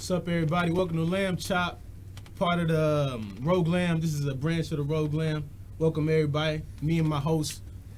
What's up, everybody? Welcome to Lamb Chop, part of the Rogue Lamb. This is a branch of the Rogue Lamb. Welcome, everybody. Me and my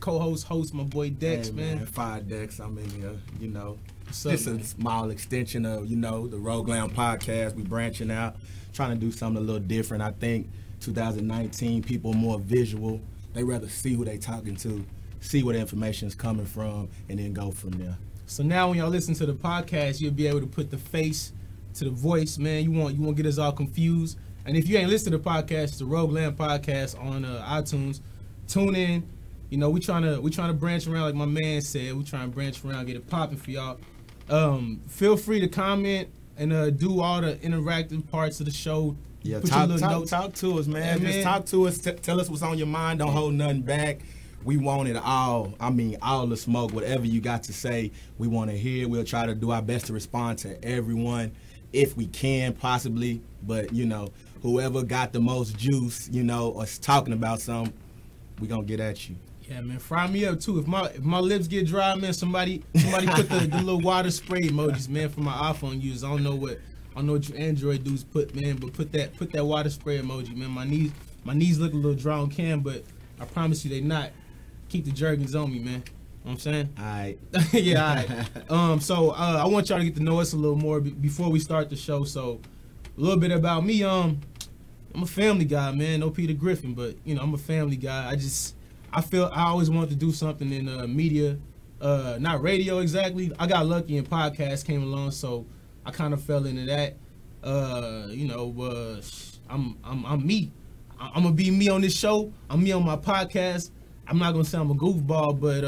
co-host, my boy Dex, hey, man. Fire Dex. I'm in here, you know. What's up, Just man? a small extension of, you know, the Rogue Lamb podcast. We branching out, trying to do something a little different. I think 2019, people are more visual. They rather see who they talking to, see where the information is coming from, and then go from there. So now when y'all listen to the podcast, you'll be able to put the face to the voice, man. You won't get us all confused. And if you ain't listened to the podcast, the Rogue Lamb podcast on iTunes, tune in. You know, we trying to branch around, like my man said. We trying to branch around, get it popping for y'all. Feel free to comment and do all the interactive parts of the show. Yeah, Put talk your little notes. to us, man. Yeah, Just man. talk to us. Tell us what's on your mind. Don't hold nothing back. we want it all. I mean, all the smoke, whatever you got to say, we want to hear. We'll try to do our best to respond to everyone if we can, possibly. But, you know, whoever got the most juice, you know, or is talking about something, we going to get at you. Yeah, man, fry me up too. If my lips get dry, man, somebody put the little water spray emojis, man, for my iPhone users. I don't know what you Android dudes put, man, but put that water spray emoji, man. My knees look a little dry on cam, but I promise you they not. Keep the jergens on me, man. You know what I'm saying? All right. Yeah, all right. So I want y'all to get to know us a little more before we start the show. So a little bit about me. I'm a family guy, man. No Peter Griffin, but you know I'm a family guy. I feel I always wanted to do something in media, not radio exactly. I got lucky and podcasts came along, so I kind of fell into that. I'm me. I'm gonna be me on this show. I'm me on my podcast. I'm not gonna say I'm a goofball, but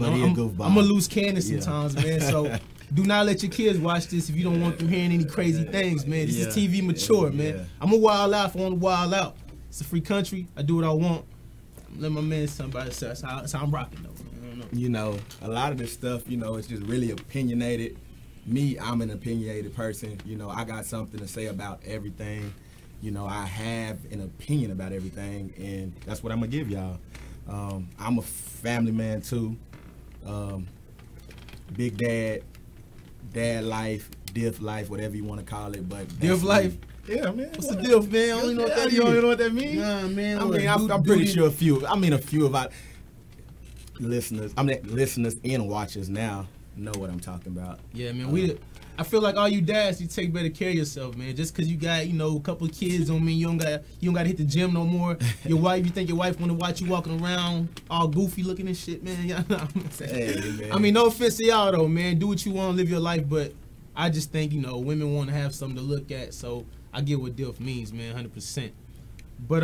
I'm a loose cannon sometimes, man. So do not let your kids watch this if you don't want them hearing any crazy things, man. This is TV mature, man. I'm a wild out if I want to wild out. It's a free country. I do what I want. Let my man somebody say that's how I'm rocking though. I don't know. You know, a lot of this stuff, you know, it's just really opinionated. Me, I'm an opinionated person. You know, I got something to say about everything. You know, I have an opinion about everything, and that's what I'm gonna give y'all. I'm a family man too. Big dad life, diff life, whatever you want to call it. But diff life? Yeah, man. What's the diff, man? I don't even know what that is. You don't know what that means? Nah, man. I'm pretty sure a few of our listeners, listeners and watchers now know what I'm talking about. Yeah, man. I feel like all you dads, you take better care of yourself, man. Just because you got, you know, a couple of kids don't mean you don't got to hit the gym no more. Your wife, you think your wife want to watch you walking around all goofy looking and shit, man. Y'all know what I'm saying? Hey, man. I mean, no offense to y'all though, man. Do what you want, live your life, but I just think, you know, women want to have something to look at, so I get what DILF means, man, 100%. But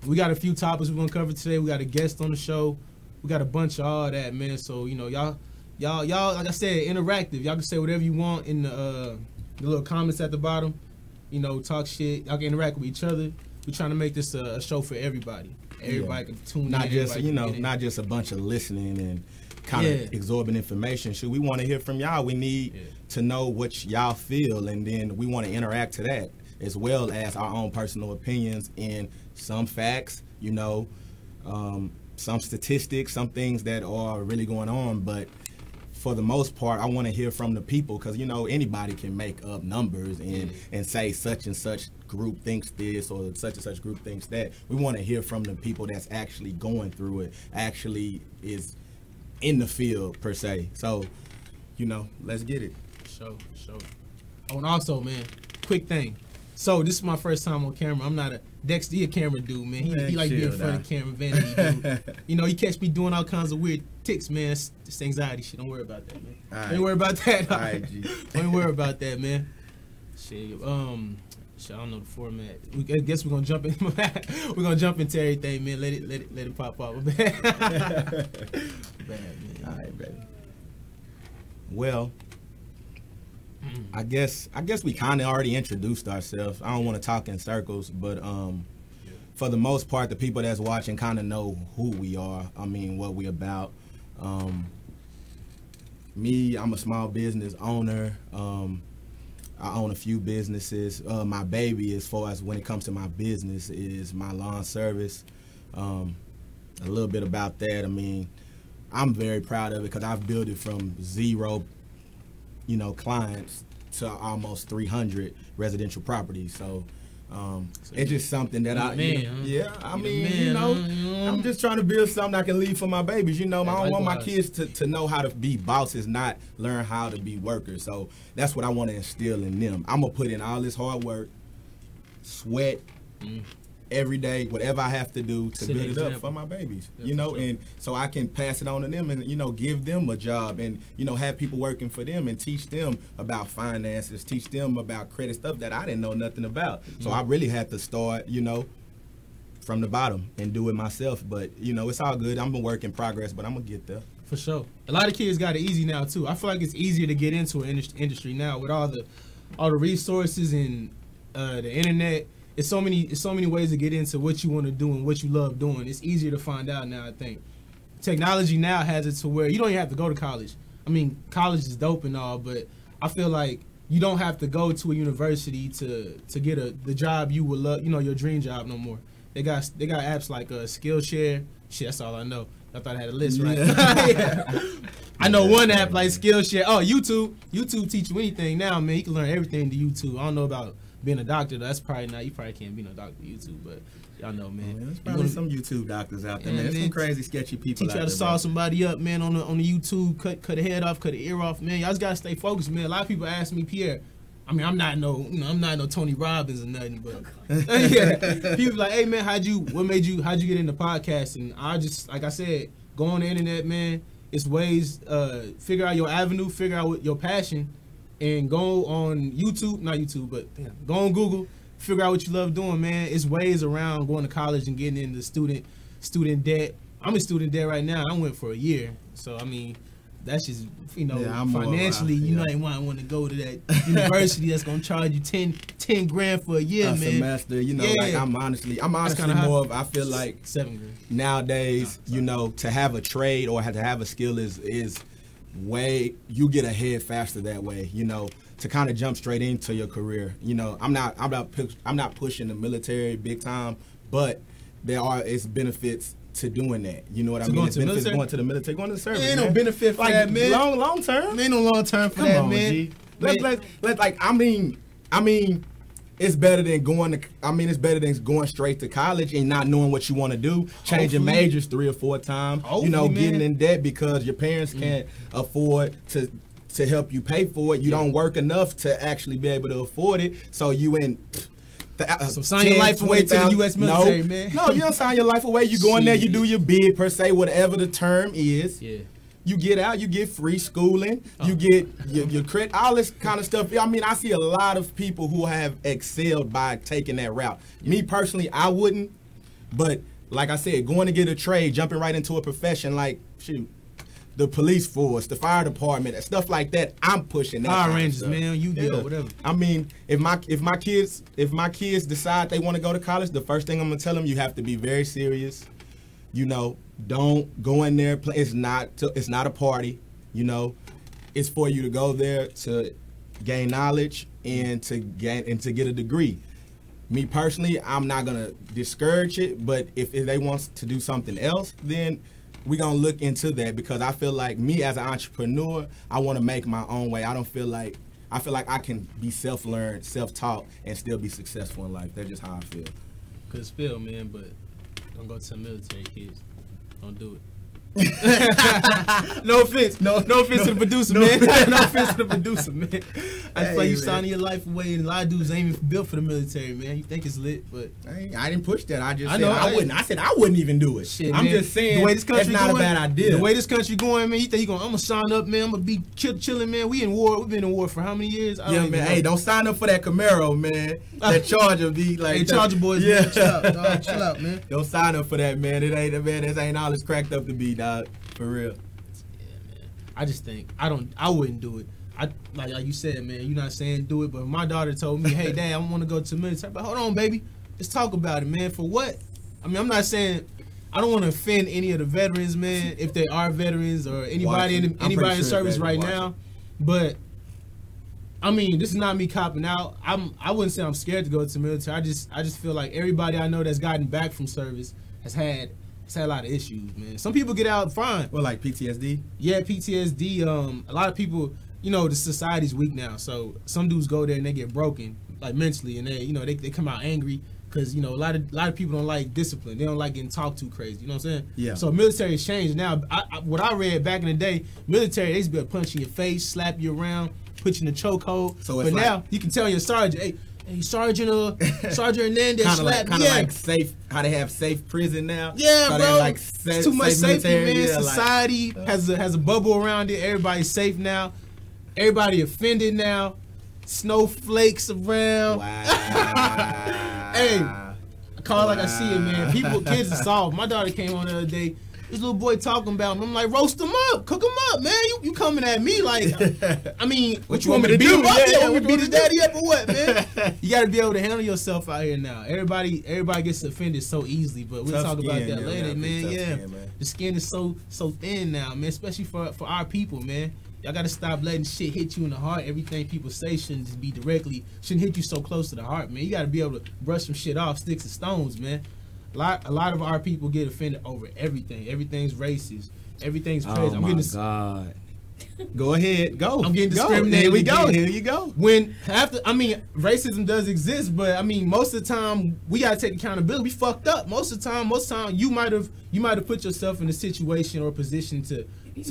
we got a few topics we're gonna cover today. We got a guest on the show. We got a bunch of all that, man. So, you know, y'all, like I said, interactive. Y'all can say whatever you want in the little comments at the bottom. You know, talk shit. Y'all can interact with each other. We're trying to make this a show for everybody. Everybody can tune in. Not just, you know, not just a bunch of listening and kind of absorbing information. Should we want to hear from y'all? We need to know what y'all feel, and then we want to interact to that, as well as our own personal opinions and some facts, you know, some statistics, some things that are really going on. But for the most part, I want to hear from the people, because, you know, anybody can make up numbers and say such and such group thinks this or such and such group thinks that. We want to hear from the people that's actually going through it, actually is in the field, per se. So, you know, let's get it. Sure. Oh, and also, man, quick thing. So this is my first time on camera. I'm not a Dexter, he a camera dude, man. He like being in front of the camera, vanity dude. You know, he catch me doing all kinds of weird ticks, man. It's just anxiety shit. Don't worry about that, man. Don't worry about that. All right, G. Don't worry about that, man. Shit, I don't know the format. I guess we're gonna jump in. We're gonna jump into everything, man. Let it pop up. Bad, man. All right, baby. Well, I guess we kind of already introduced ourselves. I don't want to talk in circles, but for the most part, the people that's watching kind of know who we are. I mean, what we about. Me, I'm a small business owner. I own a few businesses. My baby, as far as when it comes to my business, is my lawn service. A little bit about that. I mean, I'm very proud of it because I've built it from 0, you know, clients to almost 300 residential properties. So it's just something that I'm just trying to build something I can leave for my babies. You know, I don't want my kids to know how to be bosses, not learn how to be workers. So that's what I want to instill in them. I'm going to put in all this hard work, sweat, every day, whatever I have to do to build it up for my babies, you know, and so I can pass it on to them and, you know, give them a job and, you know, have people working for them and teach them about finances, teach them about credit stuff that I didn't know nothing about. So I really had to start, you know, from the bottom and do it myself. But, you know, it's all good. I'm a work in progress, but I'm going to get there. For sure. A lot of kids got it easy now, too. I feel like it's easier to get into an industry now with all the resources and the internet. it's so many ways to get into what you want to do and what you love doing. It's easier to find out now, I think. Technology now has it to where you don't even have to go to college. I mean, college is dope and all, but I feel like you don't have to go to a university to get the job you would love, your dream job no more. They got apps like Skillshare. Shit, that's all I know. I thought I had a list, right? Yeah. I know one app like Skillshare. Oh, YouTube. YouTube teach you anything now, man. You can learn everything to YouTube. I don't know about being a doctor. That's probably not. You probably can't be no doctor with YouTube, but y'all know, man. There's probably some YouTube doctors out there, man. There's some crazy, sketchy people teach out there. Teach you how to saw somebody up, man, on the YouTube. Cut a head off, cut an ear off, man. Y'all just gotta stay focused, man. A lot of people ask me, Pierre. I mean, I'm not no Tony Robbins or nothing, but yeah. People like, hey man, how'd you get into podcasting? I just, like I said, go on the internet, man. It's ways, figure out your avenue, figure out what your passion, and go on YouTube, not YouTube, but go on Google, figure out what you love doing, man. It's ways around going to college and getting into student debt. I'm in student debt right now. I went for a year, so I mean, that's just financially, you might want to go to that university that's gonna charge you 10 grand for a year, man. Semester, like I'm honestly more of, I feel like 7 grand nowadays, to have a trade or to have a skill is way, you get ahead faster that way, to kind of jump straight into your career. I'm not pushing the military big time, but it's benefits to doing that. You know what I mean? It's benefits going to the military, going to the service. Ain't no benefit for that, man. Long term. Ain't no long term for that, man. G. I mean, it's better than it's better than going straight to college and not knowing what you want to do, changing majors 3 or 4 times, getting in debt because your parents can't afford to help you pay for it. You don't work enough to actually be able to afford it, so you in. So sign your life away to the U.S. military, man. No, you don't sign your life away. You go in there, you do your bid per se, whatever the term is. Yeah. You get out, you get free schooling, you get your credit, all this kind of stuff. I mean, I see a lot of people who have excelled by taking that route. Yeah. Me personally, I wouldn't. But like I said, going to get a trade, jumping right into a profession like, the police force, the fire department, stuff like that, I'm pushing that. Power Rangers, man, you get whatever. I mean, if my kids decide they want to go to college, the first thing I'm gonna tell them, you have to be very serious. Don't go in there. It's not a party. It's for you to go there to gain knowledge and to get a degree. Me personally, I'm not gonna discourage it, but if they want to do something else, then we're going to look into that, because I feel like me as an entrepreneur, I want to make my own way. I feel like I can be self-learned, self-taught, and still be successful in life. That's just how I feel. Cause feel, man, but don't go to the military, kids. Don't do it. No offense. No offense to the producer, man. No offense to the producer, man. I just feel like you signing your life away, and a lot of dudes ain't even built for the military, man. You think it's lit, but I didn't push that. I wouldn't. I said I wouldn't even do it. Shit, I'm man. just saying, the way this country that's not going, a bad idea. The way this country going, man, you think I'm gonna sign up, man? I'm gonna be chilling, man. We in war. We've been in war for how many years? Yeah, man. Hey, don't sign up for that Camaro, man. That Charger be like. Hey, Charger boys, yeah. Man, chill out, dog. Chill out, man. Don't sign up for that, man. It ain't all it's cracked up to be, dog. For real. I just think I wouldn't do it. Like you said, man, you're not saying do it, but my daughter told me, hey, Dad, I want to go to the military. But hold on, baby, let's talk about it, man. For what? I mean, I'm not saying I don't want to offend any of the veterans, man, if they are veterans or anybody in service right now. But I mean, this is not me copping out. I wouldn't say I'm scared to go to the military. I just feel like everybody I know that's gotten back from service has had a lot of issues, man. Some people get out fine. Well, like PTSD? Yeah, PTSD. A lot of people, the society's weak now. So some dudes go there and they get broken, like mentally, and they come out angry because a lot of people don't like discipline. They don't like getting talked to crazy. You know what I'm saying? Yeah. So military has changed now. What I read back in the day, military, they used to be able to punch you in your face, slap you around, put you in a chokehold. So but now you can tell your sergeant, hey, Sergeant Hernandez slapped me. Like safe, how they have safe prison now. Yeah, bro. It's too much safety, man. Yeah, society has a bubble around it. Everybody's safe now. Everybody offended now. Snowflakes around. Wow. Hey, I call it like I see it, man. Kids are soft. My daughter came on the other day. this little boy talking about him. I'm like, roast him up, cook him up, man. You coming at me like, I mean, what you want me to do? Yeah, want me to beat his daddy up or what, man? You got to be able to handle yourself out here now. Everybody gets offended so easily, but we'll talk about that later, man. Yeah, the skin is so thin now, man. Especially for our people, man. Y'all gotta stop letting shit hit you in the heart. Everything people say shouldn't just be shouldn't hit you so close to the heart, man. You gotta be able to brush some shit off, sticks and stones, man. A lot of our people get offended over everything. Everything's racist. Everything's crazy. Oh God. Go ahead. Go. I'm getting discriminated. Here we go. Again. Here you go. Racism does exist, but I mean, most of the time we gotta take accountability. We fucked up. Most of the time, you might have put yourself in a situation or a position to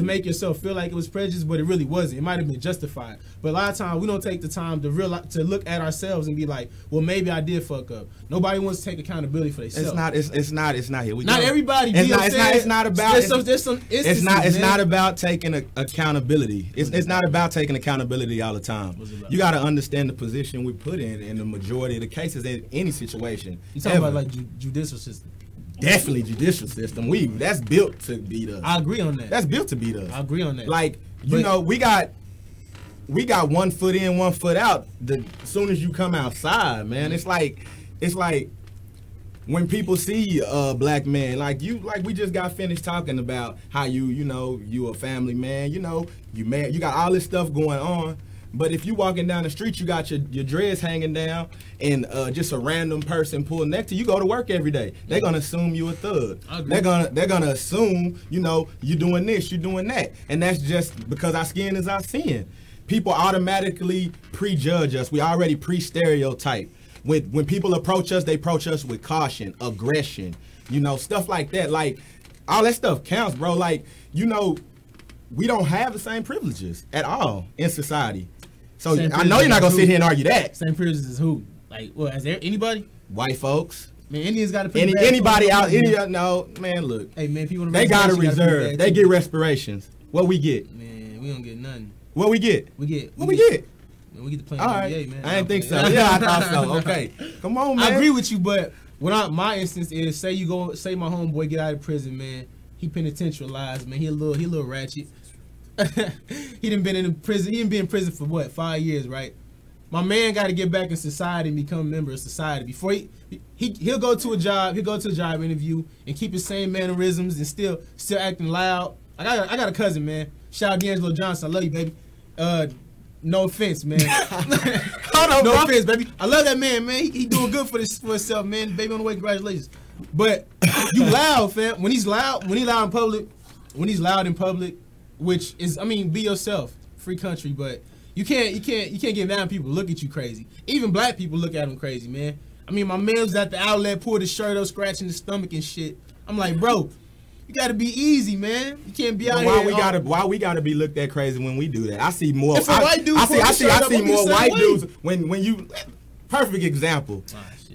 make yourself feel like it was prejudice, but it really wasn't. It might have been justified. But a lot of times we don't take the time to look at ourselves and be like, well, maybe I did fuck up. Nobody wants to take accountability for themselves. It's not here. Not everybody. It's not about. There's some instances, it's not about taking accountability. It's not about taking accountability all the time. You got to understand the position we put in the majority of the cases in any situation. You talking about like judicial system? Definitely judicial system. That's built to beat us. I agree on that. That's built to beat us. I agree on that. Like, you know, we got 1 foot in, 1 foot out. As soon as you come outside, man, it's like when people see a black man, like we just got finished talking about how you a family man, you got all this stuff going on. But if you walking down the street, you got your dreads hanging down, and just a random person pulling next to you, go to work every day. They're gonna assume you a thug. They're gonna assume you doing this, you doing that, and that's just because our skin is our sin. People automatically prejudge us. We already pre-stereotype. When people approach us, they approach us with caution, aggression, stuff like that. Like all that stuff counts, bro. Like we don't have the same privileges at all in society. So I know you're not gonna sit here and argue that. Same privileges as who? Like, what? Is there anybody? White folks. Man, Indians got to put anybody out. No, man, look. Hey, man, people. They got a reserve. They get respirations. What we get? Man, we don't get nothing. What we get? We get. What we get? Man, we get to play all right. NBA, man. I didn't think so. Yeah, I thought so. Okay, come on, man. I agree with you, but my instance is say my homeboy get out of prison, man. He penitentialized, man. He a little ratchet. He done been in prison. He done been in prison for what, 5 years, right? My man got to get back in society and become a member of society. Before he'll go to a job. He'll go to a job interview and keep his same mannerisms and still acting loud. I got a cousin, man. Shout out D'Angelo Johnson. I love you, baby. No offense, man. No offense, baby. I love that man, man. He doing good for himself, man. Baby on the way. Congratulations. But you loud, fam. When he's loud in public, which is, I mean, be yourself, free country, but you can't get mad at people look at you crazy. Even black people look at him crazy, man. I mean, my man was at the outlet, pulled his shirt up, scratching his stomach and shit. I'm like, bro, you gotta be easy, man. You can't be out here. Why we gotta be looked at crazy when we do that? I see more. If a white dude I see more white dudes when you. Perfect example.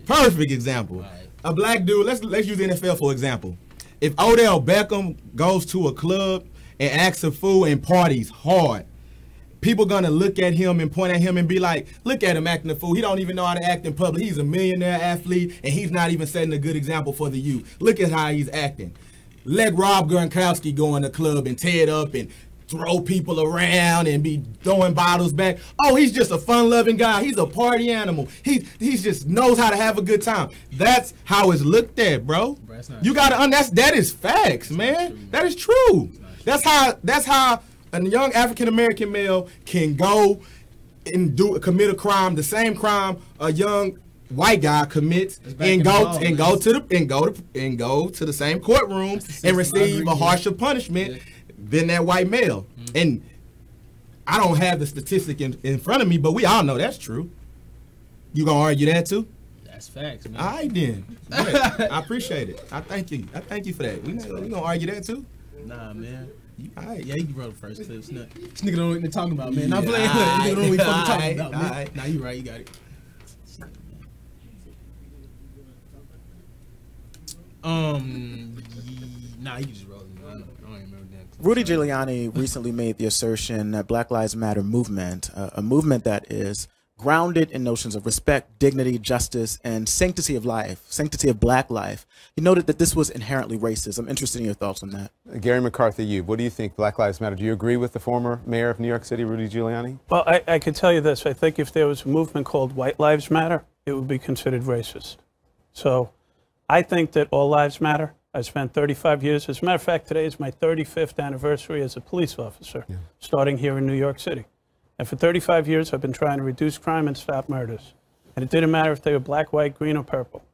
Perfect example. Right. A black dude. Let's use NFL for example. If Odell Beckham goes to a club and acts a fool and parties hard, people gonna look at him and point at him and be like, look at him acting a fool. He don't even know how to act in public. He's a millionaire athlete and he's not even setting a good example for the youth. Look at how he's acting. Let Rob Gronkowski go in the club and tear it up and throw people around and be throwing bottles back. Oh, he's just a fun-loving guy. He's a party animal. He just knows how to have a good time. That's how it's looked at, bro. You gotta that is facts, man. That is true. That's how a young African American male can go and commit a crime, the same crime a young white guy commits, and go to the same courtroom and receive a harsher punishment than that white male. Mm-hmm. And I don't have the statistic in front of me, but we all know that's true. You gonna argue that too? That's facts, man. All right then. I appreciate it. I thank you for that. We gonna argue that too? Nah, man. All right. Yeah, you can roll the first clip. This nigga don't know what they're talking about, man. Not playing. Nigga don't know what we fucking talking about, man. Right. Nah, you right. You got it. Nah, you can just roll it. I don't remember that. Rudy Giuliani recently made the assertion that Black Lives Matter movement, a movement that is grounded in notions of respect, dignity, justice, and sanctity of life, sanctity of black life. He noted that this was inherently racist. I'm interested in your thoughts on that. Gary McCarthy, what do you think, Black Lives Matter? Do you agree with the former mayor of New York City, Rudy Giuliani? Well, I can tell you this. I think if there was a movement called White Lives Matter, it would be considered racist. So I think that all lives matter. I spent 35 years. As a matter of fact, today is my 35th anniversary as a police officer, starting here in New York City. And for 35 years, I've been trying to reduce crime and stop murders. And it didn't matter if they were black, white, green, or purple.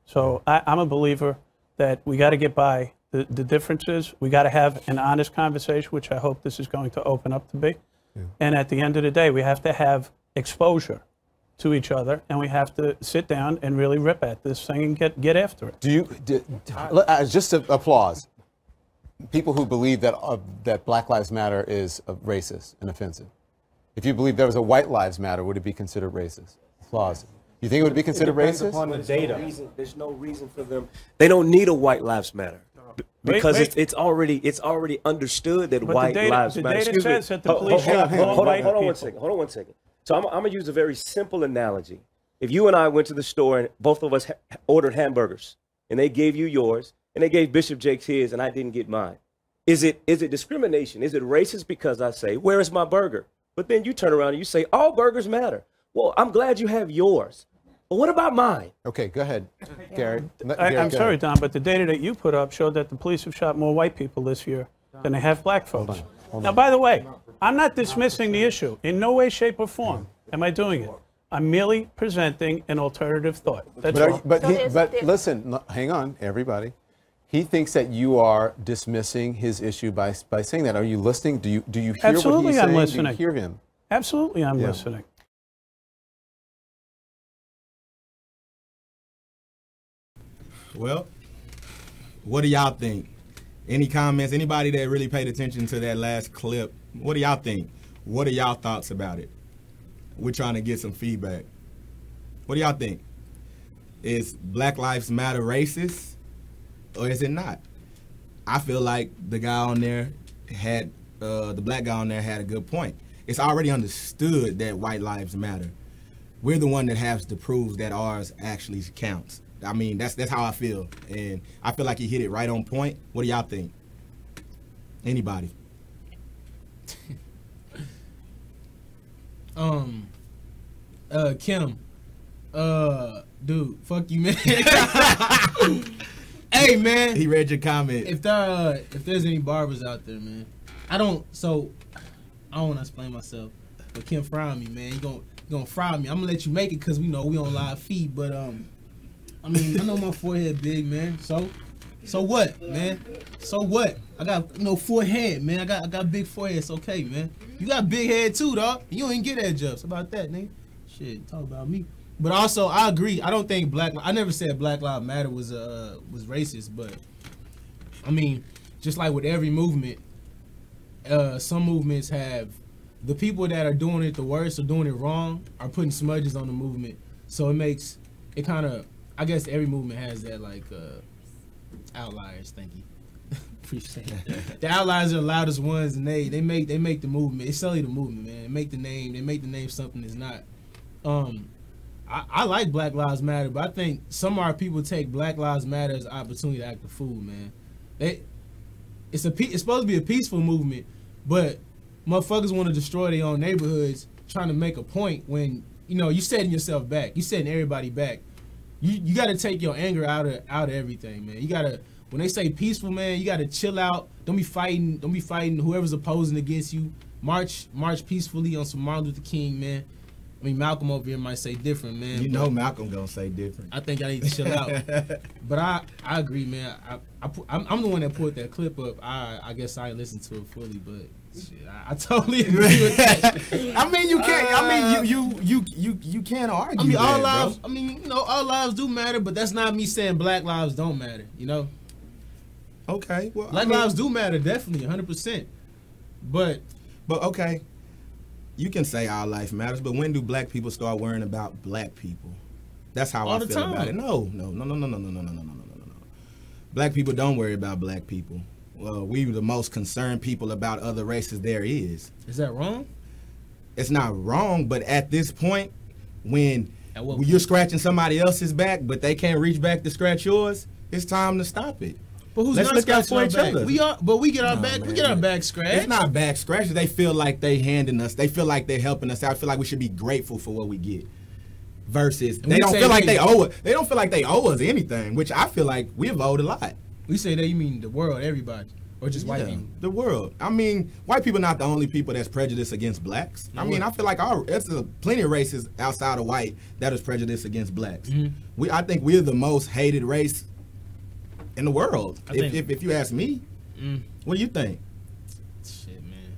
So I'm a believer that we got to get by the differences. We got to have an honest conversation, which I hope this is going to open up to be. And at the end of the day, we have to have exposure to each other, and we have to sit down and really rip at this thing and get after it. Just to applause people who believe that that Black Lives Matter is racist and offensive. If you believe there was a White Lives Matter, would it be considered racist? Applause. You think it would be considered racist? Upon the data. There's no reason for them. They don't need a White Lives Matter because it's already understood that White Lives Matter. The data says that the police shot all white people. Hold on one second. So I'm going to use a very simple analogy. If you and I went to the store and both of us ordered hamburgers and they gave you yours and they gave Bishop Jakes his and I didn't get mine, is it discrimination? Is it racist because I say, where is my burger? But then you turn around and you say, all burgers matter. Well, I'm glad you have yours. But what about mine? Okay, go ahead, Gary. I'm sorry, Don, but the data that you put up showed that the police have shot more white people this year than they have black folks. Now, by the way, I'm not dismissing the issue. In no way, shape, or form am I doing it. I'm merely presenting an alternative thought. That's all. But listen, hang on, everybody. He thinks that you are dismissing his issue by saying that. Are you listening? Do you hear Absolutely, what he's saying? I'm listening. Do you hear him? Absolutely, I'm listening. Well, what do y'all think? Any comments? Anybody that really paid attention to that last clip? What do y'all think? What are y'all thoughts about it? We're trying to get some feedback. What do y'all think? Is Black Lives Matter racist or is it not? I feel like the guy on there had, the black guy on there had a good point. It's already understood that white lives matter. We're the one that has to prove that ours actually counts. I mean, that's how I feel. And I feel like he hit it right on point. What do y'all think? Anybody? Kim, dude, fuck you, man. Hey, man. He read your comment. If there's any barbers out there, man, I don't want to explain myself, but Kim fry me, man. You gonna fry me. I'm gonna let you make it because we know we on live feed, but I mean, I know my forehead big, man. So what, man? So what? I got full head, man. I got big forehead. It's okay, man. You got big head too, dog. You don't even get that jobs. How about that, nigga? Shit, talk about me. But also, I agree. I don't think I never said Black Lives Matter was racist, but I mean, just like with every movement, some movements have the people that are doing it the worst or doing it wrong are putting smudges on the movement. So it makes it kind of. I guess every movement has that, like, outliers. Thank you. Appreciate it. The outliers are the loudest ones, and they make the movement. It's solely the movement, man. They make the name something that's not. I like Black Lives Matter, but I think some of our people take Black Lives Matter as an opportunity to act a fool, man. It's supposed to be a peaceful movement, but motherfuckers want to destroy their own neighborhoods, trying to make a point when you setting yourself back. You setting everybody back. You got to take your anger out of everything, man. You got to, when they say peaceful, man, you got to chill out. Don't be fighting whoever's opposing against you. March peacefully on some Martin Luther King, man. I mean, Malcolm over here might say different, man. You know Malcolm gonna say different. I think I need to chill out. But I agree, man. I'm the one that put that clip up. I guess I ain't listened to it fully, but shit, I totally agree with that. I mean, you can't. I mean, you can't argue. I mean, all that, lives. Bro. I mean, all lives do matter, but that's not me saying Black lives don't matter. Okay. Well, Black lives do matter, definitely, 100%. But okay. You can say all life matters, but when do black people start worrying about black people? That's how I feel about it. No. Black people don't worry about black people. Well, we the most concerned people about other races there is. Is that wrong? It's not wrong, but at this point, when At what when you're scratching somebody else's back, but they can't reach back to scratch yours, it's time to stop it. But who's Let's not look out scratching for our each back? other. We get our back. man, We get our back scratched. It's not back scratches. They feel like they handing us. They feel like they're helping us out. I feel like we should be grateful for what we get. Versus they we don't say feel like they- they owe it. They don't feel like they owe us anything, which I feel like we've owed a lot. We say that, you mean the world, everybody, or just white Yeah, people? the world. I mean, white people not the only people that's prejudiced against blacks. I mean, I feel like there's plenty of races outside of white that is prejudiced against blacks. I think we're the most hated race in the world. If you ask me, what do you think? Shit, man.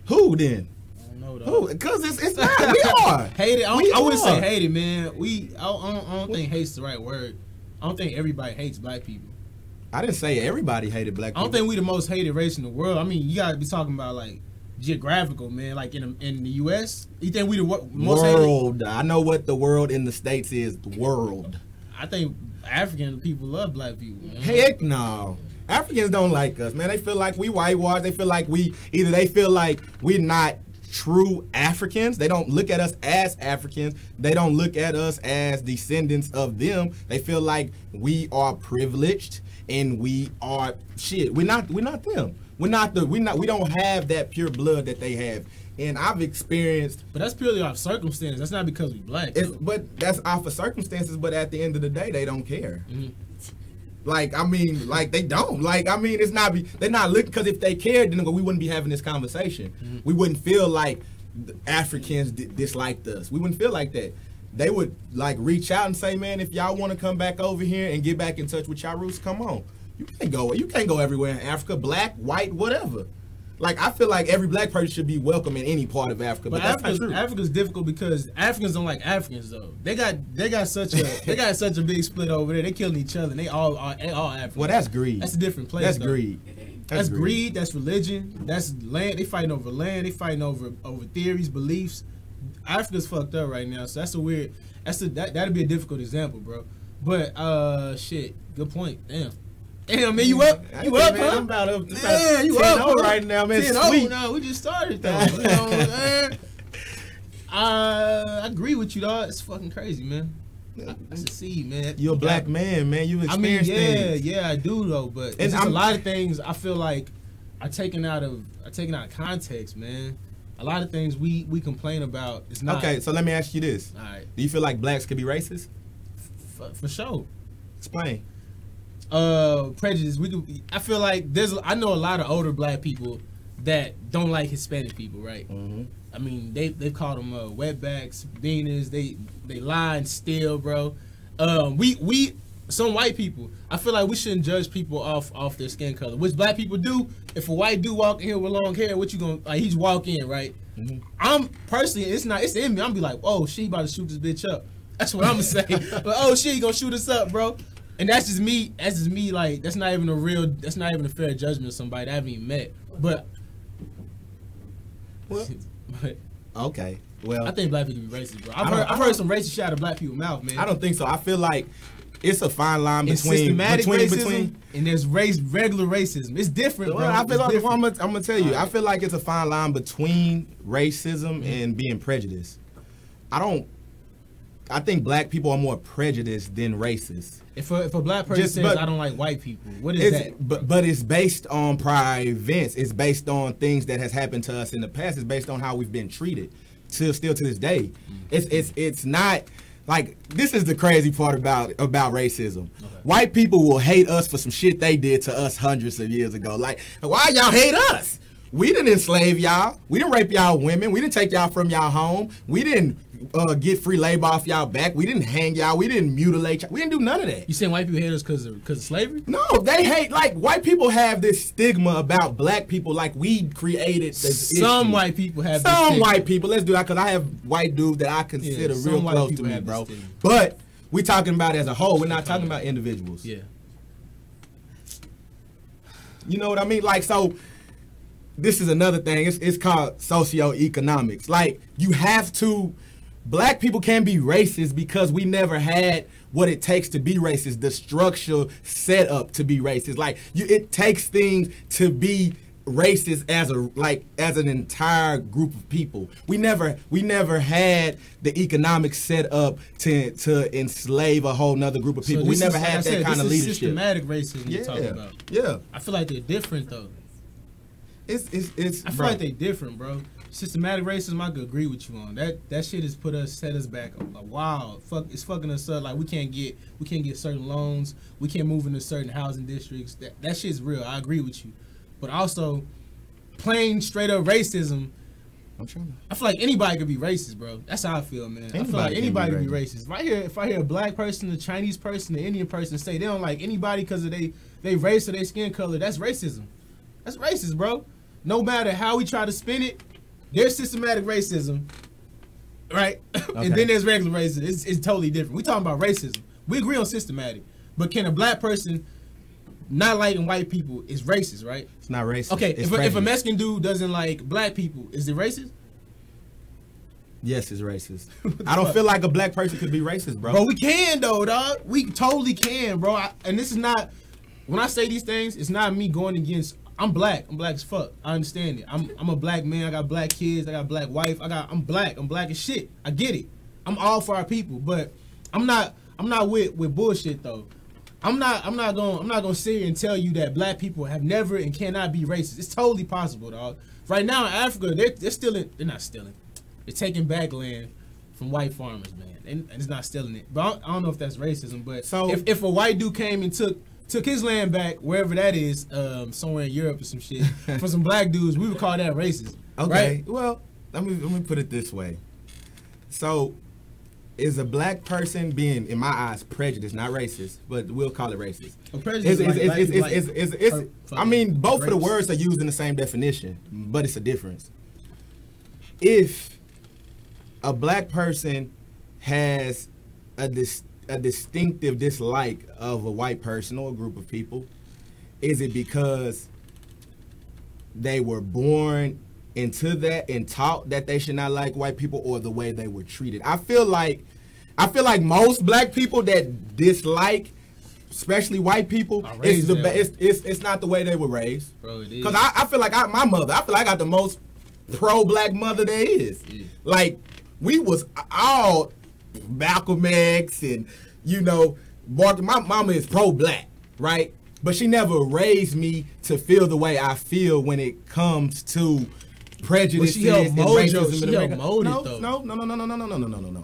Who then? I don't know, though. Who? Because it's not. We are. Hated. I We wouldn't say are. hated, man. I don't think hate's the right word. I don't think everybody hates black people. I didn't say everybody hated black I people. don't think we the most hated race in the world. I mean, you gotta be talking about like geographical, man. Like in the U.S., you think we the most hated? world. I know what the world in the States is. The world. I think African people love black people. Man. Heck no. Africans don't like us, man. They feel like we whitewashed. They feel like they feel like we're not true Africans. They don't look at us as Africans. They don't look at us as descendants of them. They feel like we are privileged and we are shit. We're not them. We don't have that pure blood that they have. And I've experienced But that's purely off circumstance. That's not because we black. but that's off of circumstances, but at the end of the day they don't care. Mm-hmm. Like, I mean, like they don't. Like, I mean, they're not looking, because if they cared, then we wouldn't be having this conversation. Mm-hmm. We wouldn't feel like the Africans disliked us. We wouldn't feel like that. They would like reach out and say, man, if y'all want to come back over here and get back in touch with y'all roots, come on. You can't go everywhere in Africa, black, white, whatever. Like, I feel like every black person should be welcome in any part of Africa, but that's not true. Africa's difficult because Africans don't like Africans though. They got such a big split over there. They killing each other. And they all Africans. Well, that's greed. That's a different place. That's though. greed. That's greed. That's religion. That's land. They fighting over land. They fighting over theories, beliefs. Africa's fucked up right now. So that'd be a difficult example, bro. But shit, good point. Damn, man, you up? You up, man, huh? I'm about up. Man, you up, huh? right now, man. 10-0. Sweet. No, we just started though. You know what I'm saying? I agree with you, dog. It's fucking crazy, man. That's a seed, man. You're a black man, man. You've I mean, experienced things. yeah, I do though. But And it's just a I'm- lot of things I feel like are taken out of context, man. A lot of things we complain about. It's not Okay, so let me ask you this. All right, Do you feel like blacks could be racist? for sure. Explain. Prejudice. I feel like I know a lot of older black people that don't like Hispanic people, right? Mm-hmm. I mean, they call them wetbacks, beaners. They lie and steal, bro. We some white people. I feel like we shouldn't judge people off their skin color, which black people do. If a white dude walk in here with long hair, what you gonna like? He's walk in, right? Mm-hmm. I'm personally, it's in me. I'm be like, oh, she about to shoot this bitch up. That's what I'm gonna say. But oh shit, he gonna shoot us up, bro. And that's just me. That's just me. Like that's not even a fair judgment of somebody I haven't even met. But Okay. Well, I think black people be racist, bro. I've heard some racist shit out of black people's mouth, man. I don't think so. I feel like it's a fine line It's between systematic racism between. and there's regular racism. It's different, bro. Well, I feel It's like different. I'm gonna tell you. I feel like it's a fine line between racism and being prejudiced. I think black people are more prejudiced than racist. If a black person says I don't like white people, what is that? But it's based on prior events. It's based on things that has happened to us in the past. It's based on how we've been treated, still to this day. It's not like, this is the crazy part about racism. Okay. White people will hate us for some shit they did to us hundreds of years ago. Like, why y'all hate us? We didn't enslave y'all. We didn't rape y'all women. We didn't take y'all from y'all home. We didn't get free labor off y'all back. We didn't hang y'all. We didn't mutilate y'all. We didn't do none of that. You saying white people hate us because of slavery? No, they hate, like, white people have this stigma about black people, like we created this Some issue. white people have Some this stigma. white people, let's do that, because I have white dudes that I consider some real white close to people me, have this bro. stigma. But we talking about as a whole. We're not talking about individuals. Yeah. You know what I mean? Like, so this is another thing. It's called socioeconomics. Like, you have to, black people can be racist because we never had what it takes to be racist, the structure set up to be racist. Like, it takes things to be racist as an entire group of people. We never had the economic set up to enslave a whole nother group of people. We never had that kind of leadership. Systematic racism you're talking about. Yeah. I feel like they're different though. I feel bro. like they're different, bro. Systematic racism, I could agree with you on that. Shit has set us back a while. It's fucking us up. Like we can't get certain loans. We can't move into certain housing districts. That shit's real. I agree with you. But also, plain straight up racism. I feel like anybody could be racist, bro. That's how I feel, man. I feel like anybody can be racist. If I hear a black person, a Chinese person, an Indian person say they don't like anybody because of they race or their skin color, that's racism. That's racist, bro. No matter how we try to spin it, there's systematic racism, right? Okay. And then there's regular racism. It's totally different. We talking about racism. We agree on systematic, but can a black person not liking white people is racist, right? It's not racist. Okay, it's if a Mexican dude doesn't like black people, is it racist? Yes, it's racist. I don't feel like a black person could be racist, bro. Bro, we can though, dog. We totally can, bro. And this is not, when I say these things, it's not me going against. I'm black as fuck. I understand it. I'm a black man. I got black kids. I got black wife. I'm black. I'm black as shit. I get it. I'm all for our people, but I'm not with bullshit though. I'm not gonna sit here and tell you that black people have never and cannot be racist. It's totally possible, dog. Right now in Africa, they're not stealing. They're taking back land from white farmers, man. And it's not stealing it. But I don't know if that's racism. But so if a white dude came and took his land back, wherever that is, somewhere in Europe or some shit, for some black dudes, we would call that racist. Okay. Right? Well, let me put it this way. So, is a black person being, in my eyes, prejudiced, not racist, but we'll call it racist. I mean, both of the words are used in the same definition, but it's a difference. If a black person has a distinctive dislike of a white person or a group of people, is it because they were born into that and taught that they should not like white people, or the way they were treated? I feel like most black people that dislike, especially white people, it's not the way they were raised. Bro, it is. Because I feel like my mother, I feel like I got the most pro-black mother there is. Yeah. Like, we was all Malcolm X and, my mama is pro-black, right? But she never raised me to feel the way I feel when it comes to prejudice and racism. She helped mold it, though.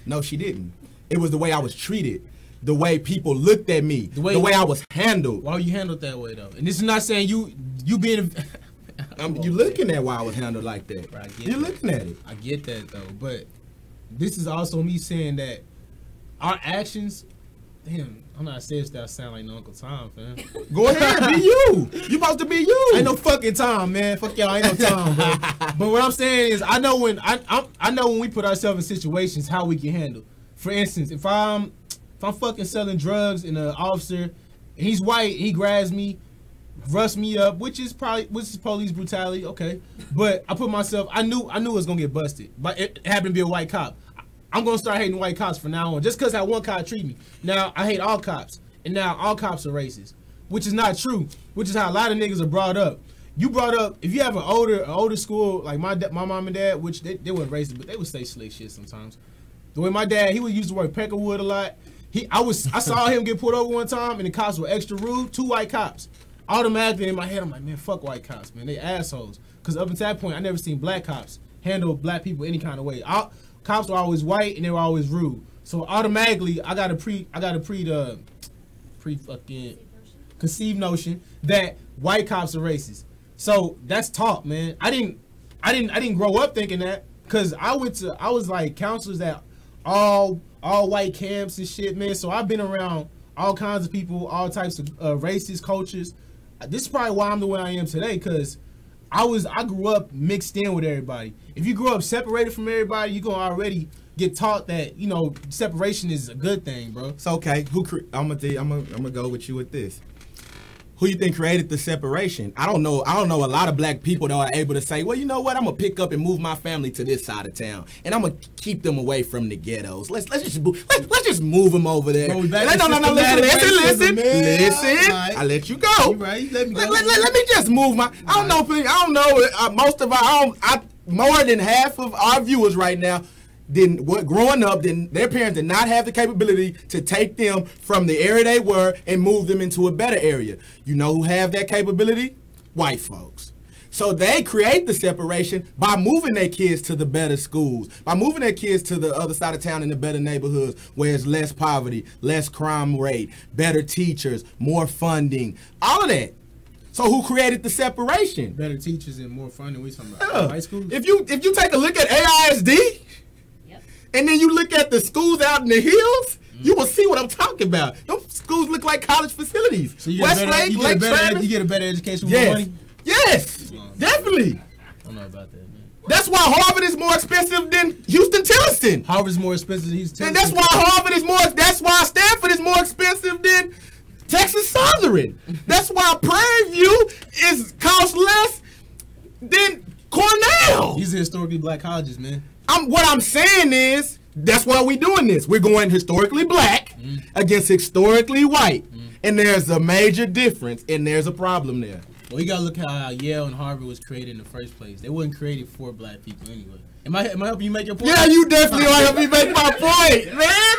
No, she didn't. It was the way I was treated, the way people looked at me, the way I was handled. Why you handled that way, though? And this is not saying you being... you looking at why I was handled like that. Bro, you're looking at it. I get that, though. But this is also me saying that our actions... Damn, I'm not saying that I sound like no Uncle Tom, fam. Go ahead, be you. You supposed to be you. Ain't no fucking Tom, man. Fuck y'all, ain't no Tom, bro. But what I'm saying is, I know when we put ourselves in situations how we can handle. For instance, if I'm fucking selling drugs and an officer, and he's white, and he grabs me, roughs me up, which is police brutality, okay. But I put myself, I knew it was gonna get busted, but it happened to be a white cop. I'm gonna start hating white cops from now on, just because how one cop treat me. Now I hate all cops, and now all cops are racist, which is not true. Which is how a lot of niggas are brought up. You brought up, if you have an older school like my mom and dad, which they weren't racist, but they would say slick shit sometimes. The way my dad, he would use the word peckerwood a lot. I saw him get pulled over one time, and the cops were extra rude. 2 white cops. Automatically in my head, I'm like, man, fuck white cops, man. They assholes. Because up until that point, I never seen black cops handle black people any kind of way. Cops were always white and they were always rude. So automatically, I got a pre fucking conceived notion that white cops are racist. So that's taught, man. I didn't grow up thinking that, because I was like counselors at all white camps and shit, man. So I've been around all kinds of people, all types of racist cultures. This is probably why I'm the way I am today, because I grew up mixed in with everybody. If you grew up separated from everybody, you're gonna already get taught that, separation is a good thing, bro. So okay, I'm gonna go with you with this. Who you think created the separation? I don't know. I don't know a lot of black people that are able to say, well, you know what? I'm gonna pick up and move my family to this side of town, and I'm gonna keep them away from the ghettos. Let's just move them over there. No, Listen. Listen. Right. I let you go. You right. Let me go. Let me just move my. I don't know. Most of more than half of our viewers right now. Growing up, their parents did not have the capability to take them from the area they were and move them into a better area. You know who have that capability? White folks. So they create the separation by moving their kids to the better schools, by moving their kids to the other side of town in the better neighborhoods where it's less poverty, less crime rate, better teachers, more funding, all of that. So who created the separation? Better teachers and more funding. We talking about high schools? If you take a look at AISD, and then you look at the schools out in the hills, you will see what I'm talking about. Those schools look like college facilities. So you Westlake, Lake Travis. You get a better education with more money? Yes, definitely. I don't know about that, man. That's why Harvard is more expensive than Houston-Tillotson. Harvard's more expensive than Houston-Tillotson. And that's why that's why Stanford is more expensive than Texas Southern. That's why Prairie View costs less than Cornell. These are historically black colleges, man. What I'm saying is, that's why we're doing this. We're going historically black against historically white. And there's a major difference, and there's a problem there. Well, you gotta look at how Yale and Harvard was created in the first place. They wasn't created for black people anyway. Am I helping you make your point? Yeah, you definitely are helping me make my point, man.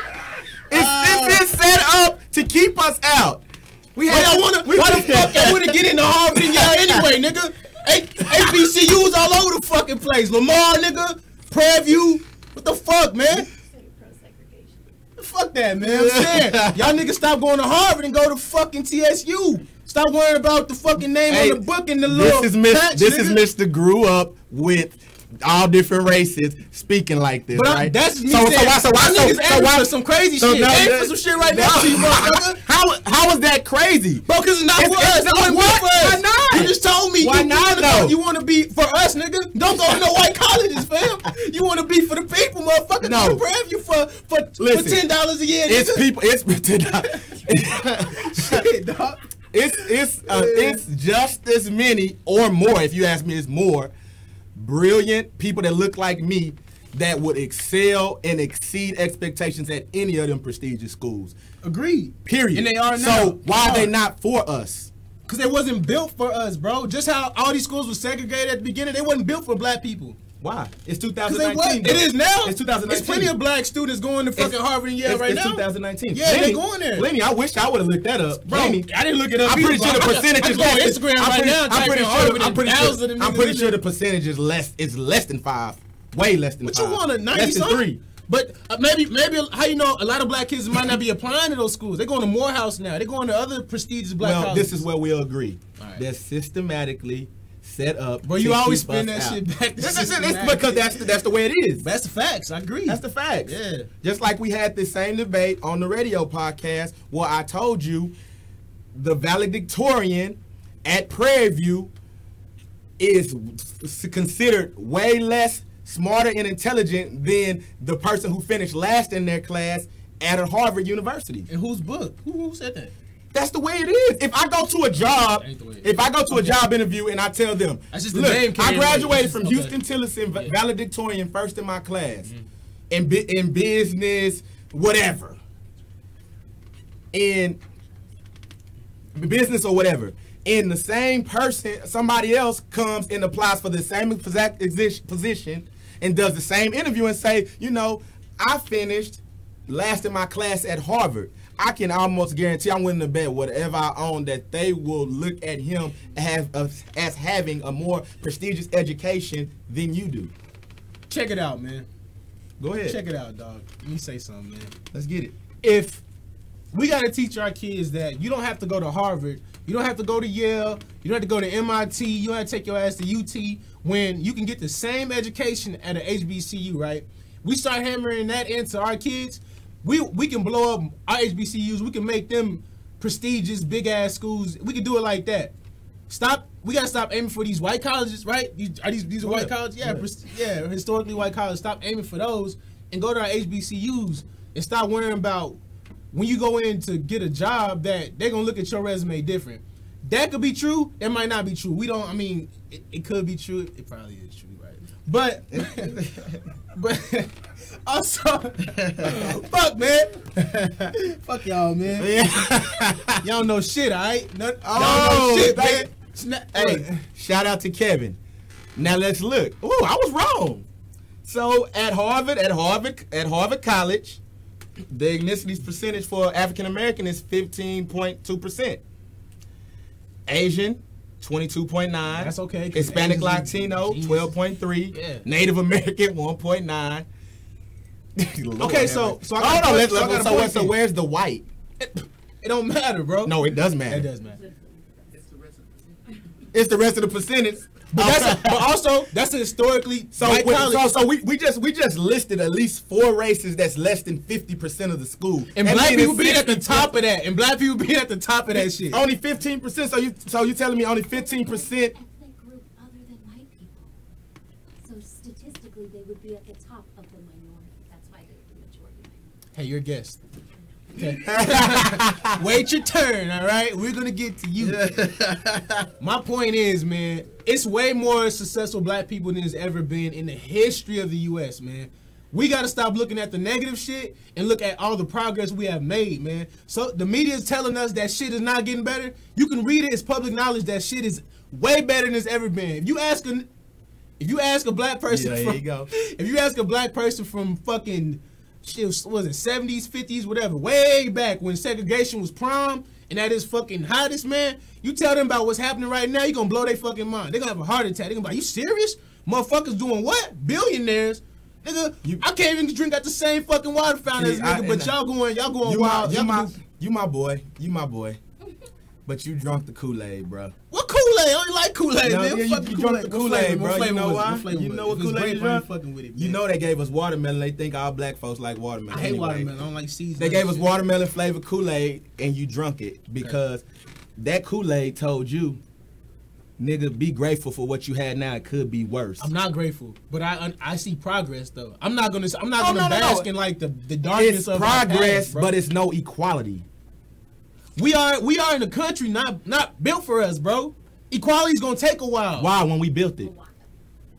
It's set up to keep us out. Why the fuck I wanna get into Harvard and Yale anyway, nigga? HBCUs all over the fucking place. Lamar, nigga. Prairie View. What the fuck, man? Fuck that, man. I'm saying, y'all niggas stop going to Harvard and go to fucking TSU. Stop worrying about the fucking name on the book and the little patch, This is Mr. Grew up with all different races speaking like this, but right? That's me saying. So why for some crazy shit? Aim for some shit right now, motherfucker. How is that crazy? Bro, because it's not for us. It wasn't for us. Why not? You just told me. Why not, though? You want to be for us, nigga. Don't go to no white colleges, fam. You want to be for the people, motherfucker. No. Go to Prairie View for $10 a year, It's nigga. people. It's Shit, dog. It's just as many or more. If you ask me, it's more brilliant people that look like me that would excel and exceed expectations at any of them prestigious schools. Agreed. Period. And they are now. So why are they not for us? Because they wasn't built for us, bro. Just how all these schools were segregated at the beginning, they wasn't built for black people. Why? It's 2019. 2019. It is now. It's 2019. There's plenty of black students going to fucking Harvard and Yale right now. It's 2019. Yeah, they're going there. Lenny, I wish I would have looked that up. Bro, Lenny, I didn't look it up. I'm pretty sure the percentage is on Instagram right now. I'm pretty sure the percentage is less. It's less than 5. Way less than 5. But you want a 90 less than 3. But maybe how you know a lot of black kids might not be applying to those schools. They're going to Morehouse now. They're going to other prestigious black colleges. This is where we'll agree. Right. They're systematically set up. But you always spin that shit back. It's because that's the way it is. That's the facts. I agree. That's the facts. Yeah. Just like we had this same debate on the radio podcast where I told you the valedictorian at Prairie View is considered way less smarter and intelligent than the person who finished last in their class at a Harvard University. And whose book? Who said that? That's the way it is. If I go to a job, job interview and I tell them, look, I graduated from Houston-Tillotson valedictorian first in my class, in business, whatever, in business or whatever. And the same person, somebody else comes and applies for the same exact position and does the same interview and say, you know, I finished last in my class at Harvard. I can almost guarantee, I'm willing to bet whatever I own, that they will look at him as having a more prestigious education than you do. Check it out, man. Go ahead. Check it out, dog. Let me say something, man. Let's get it. If we got to teach our kids that you don't have to go to Harvard, you don't have to go to Yale, you don't have to go to MIT, you don't have to take your ass to UT, when you can get the same education at an HBCU, right? We start hammering that into our kids, we can blow up our HBCUs, we can make them prestigious, big-ass schools. We can do it like that. We gotta stop aiming for these white colleges, right? These are white colleges? Yeah, historically white colleges. Stop aiming for those and go to our HBCUs and stop worrying about when you go in to get a job that they're gonna look at your resume different. That could be true. That might not be true. We don't. I mean, it could be true. It probably is true, right? But also, fuck, man. Fuck y'all, man. Y'all don't know shit, all right? Y'all don't know shit, man. Hey, shout out to Kevin. Now let's look. Ooh, I was wrong. So at Harvard College, the ethnicity percentage for African American is 15.2%. Asian, 22.9. That's okay. Hispanic Latino, 12.3. Yeah. Native American, 1.9. Okay, so I got so where's the white? It don't matter, bro. No, it does matter. It does matter. It's the rest of the percentage. But also that's a historically white college. So we just listed at least 4 races that's less than 50% of the school. And that black means people it's being at the top of that. And black people being at the top of that shit. Only 15%. So you telling me only 15%? Ethnic group other than white people. So statistically, they would be at the top of the minority. That's why they're the majority minority. Hey, you're a guest. Okay. Wait your turn, all right? We're going to get to you. My point is, man, it's way more successful black people than there's ever been in the history of the U.S., man. We got to stop looking at the negative shit and look at all the progress we have made, man. So the media is telling us that shit is not getting better. You can read it. It's public knowledge that shit is way better than it's ever been. If you ask a black person if you ask a black person from fucking shit, was it 70s, 50s, whatever, way back when segregation was prime and that is fucking hottest, man, you tell them about what's happening right now, you're gonna blow their fucking mind. They're gonna have a heart attack. They're gonna be like, you serious? Motherfuckers doing what? Billionaires. Nigga, I can't even drink at the same fucking water fountain as nigga, but y'all going wild. You my boy. But you drunk the Kool-Aid, bro. What Kool-Aid? I only like Kool-Aid, No, man. you drunk the Kool-Aid, bro. You know why? You know what Kool-Aid is? Fucking with it, You know they gave us watermelon. They think all black folks like watermelon. I hate anyway. watermelon. I don't like seeds. They gave us watermelon flavored Kool-Aid, and you drunk it because that Kool-Aid told you, nigga, be grateful for what you had now. It could be worse. I'm not grateful, but I see progress though. I'm not gonna bask in like the darkness It's of progress, our past, but it's no equality. we are in a country not built for us, bro. Equality's gonna take a while. Why when we built it?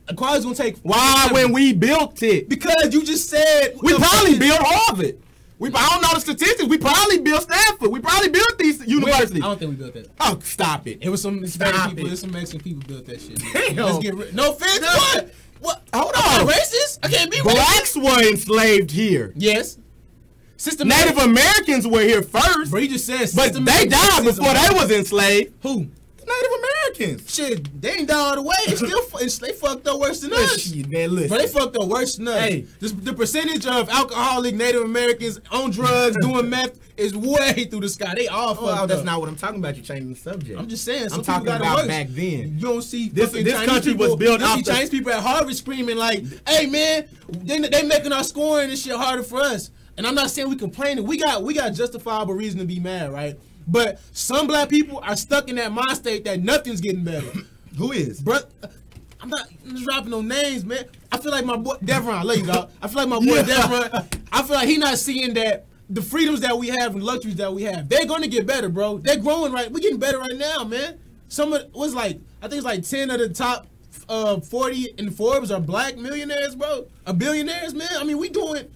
Equality's gonna take. Why when we built it? Because you just said We probably built Harvard. I don't know the statistics. We probably built Stanford. We probably built these universities. I don't think we built that. Oh, stop it. It was some Hispanic Stop people. it. There's some Mexican people built that shit. Damn. Let's get no offense. No. What? Hold I'm on. not racist. I can't be racist. Blacks were enslaved here. Yes. Native Americans were here first, Bro, you just said. but they died before they was enslaved. Who? Native Americans. Shit, they ain't died all the way. They fucked up worse than us. Shit, man, listen. But they fucked up worse than us. Hey. The percentage of alcoholic Native Americans on drugs doing meth is way through the sky. They all fucked up. That's not what I'm talking about. You're changing the subject. I'm just saying. I'm talking about back then. You don't see This fucking Chinese country people, was built you see off the- Chinese people at Harvard screaming like, "Hey man, they making our scoring and shit harder for us." And I'm not saying we complaining. We got justifiable reason to be mad, right? But some black people are stuck in that mind state that nothing's getting better. Who is? Bro, I'm just dropping no names, man. I feel like my boy Devron, I love you, dog. I feel like my boy Devron, I feel like he not seeing that the freedoms that we have and luxuries that we have, they're gonna get better, bro. They're growing right. We're getting better right now, man. Some of it was like, I think it's like 10 of the top 40 in Forbes are black millionaires, bro. Billionaires, man. I mean, we doing.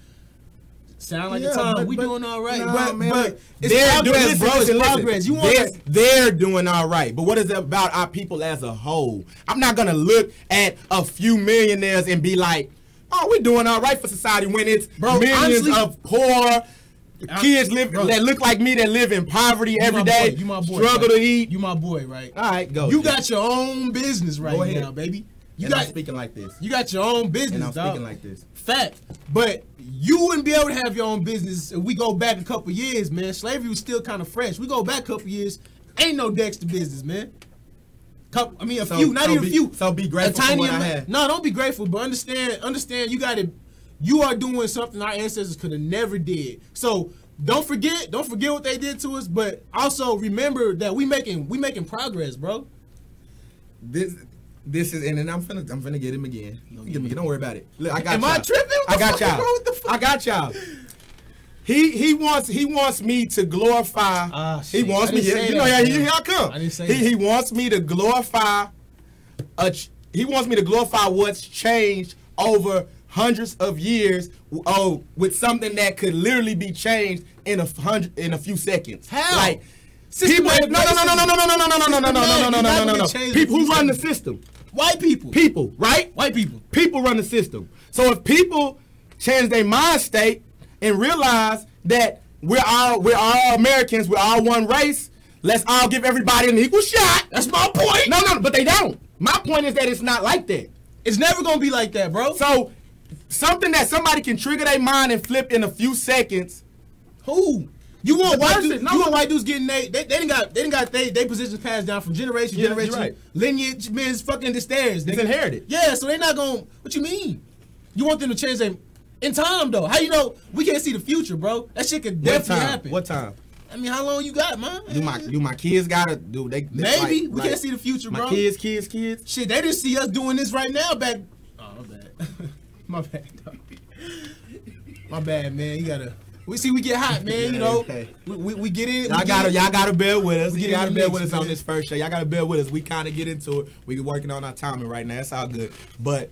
Sound like the time. We doing all right. Nah, but it's they're progress, bro. It's progress. You want us. They're doing all right. But what is it about our people as a whole? I'm not going to look at a few millionaires and be like, oh, we're doing all right for society when it's millions honestly, of poor kids that look like me that live in poverty every day, You my boy. struggle right? to eat. You my boy, right? All right, go. You got your own business right Go ahead. now, baby. I'm speaking like this. You got your own business, And I'm dog. speaking like this. Fact. But you wouldn't be able to have your own business if we go back a couple years, man. Slavery was still kind of fresh. We go back a couple years, ain't no Dexter business, man. A few, not even a few. So be grateful for what I had. No, don't be grateful, but understand you are doing something our ancestors could have never did. So don't forget what they did to us, but also remember that we making progress, bro. This is, and then I'm finna get him again. Don't worry about it. Look, I got Am y'all. I tripping? What I the got fuck is y'all. wrong with the fuck? I got y'all. He wants me to glorify. He shit. wants I me. didn't say You know, that, here man. I come. I didn't say He that. wants me to glorify. He wants me to glorify what's changed over hundreds of years. With something that could literally be changed in a few seconds. How? Like people. No. People who run the system. White people. People, right? White people. People run the system. So if people change their mind state and realize that we're all Americans, we're all one race, let's all give everybody an equal shot. That's my point. No, but they don't. My point is that it's not like that. It's never gonna be like that, bro. So something that somebody can trigger their mind and flip in a few seconds. Who? You want white person, dudes? no. You want white dudes getting they didn't got they positions passed down from generation to Yeah, generation. you're right. Lineage, man, it's fucking the stairs. It's nigga. inherited. Yeah, so they're not gonna. What you mean? You want them to change their in time though? How you know we can't see the future, bro? That shit could definitely happen. What time? I mean, how long you got, man? Do my kids gotta do they? Maybe we can't see the future, bro. My kids. Shit, they just see us doing this right now. Back. Oh, my bad. My bad. Dog. My bad, man. You gotta. We get hot, man. You know, okay. we get in. Y'all gotta bear with us. We get You gotta in the bear mix, with us on man. this first show. Y'all gotta bear with us. We kind of get into it. We working on our timing right now. It's all good. But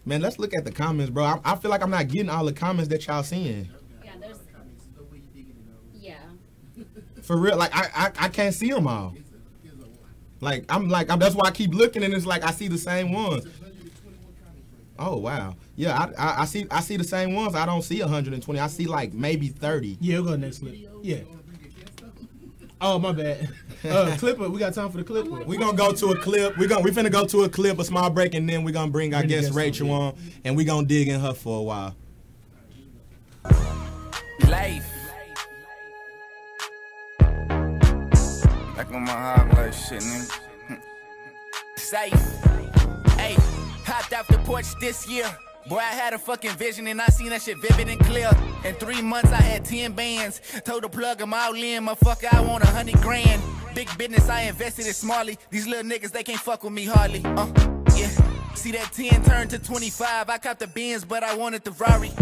man, let's look at the comments, bro. I feel like I'm not getting all the comments that y'all seeing. Yeah, there's. Yeah. For real, like I can't see them all. That's why I keep looking, and it's like I see the same ones. Oh wow, yeah, I see the same ones. I don't see 120. I see like maybe 30. Yeah, we'll go next clip. Yeah. Oh, my bad. Clipper, we got time for the clipper. We gonna go to a clip. We finna go to a clip, a small break, and then we gonna bring our guest Rachel on, and we gonna dig in her for a while. Life. Back on my hog like shit, nigga. Safe. Hey, hopped off the porch this year. Boy, I had a fucking vision and I seen that shit vivid and clear. In 3 months, I had 10 bands. Told the plug I'm all in, motherfucker, I want 100 grand. Big business, I invested it smartly. These little niggas, they can't fuck with me hardly. Yeah. See that 10 turn to 25. I copped the Benz, but I wanted the Rari.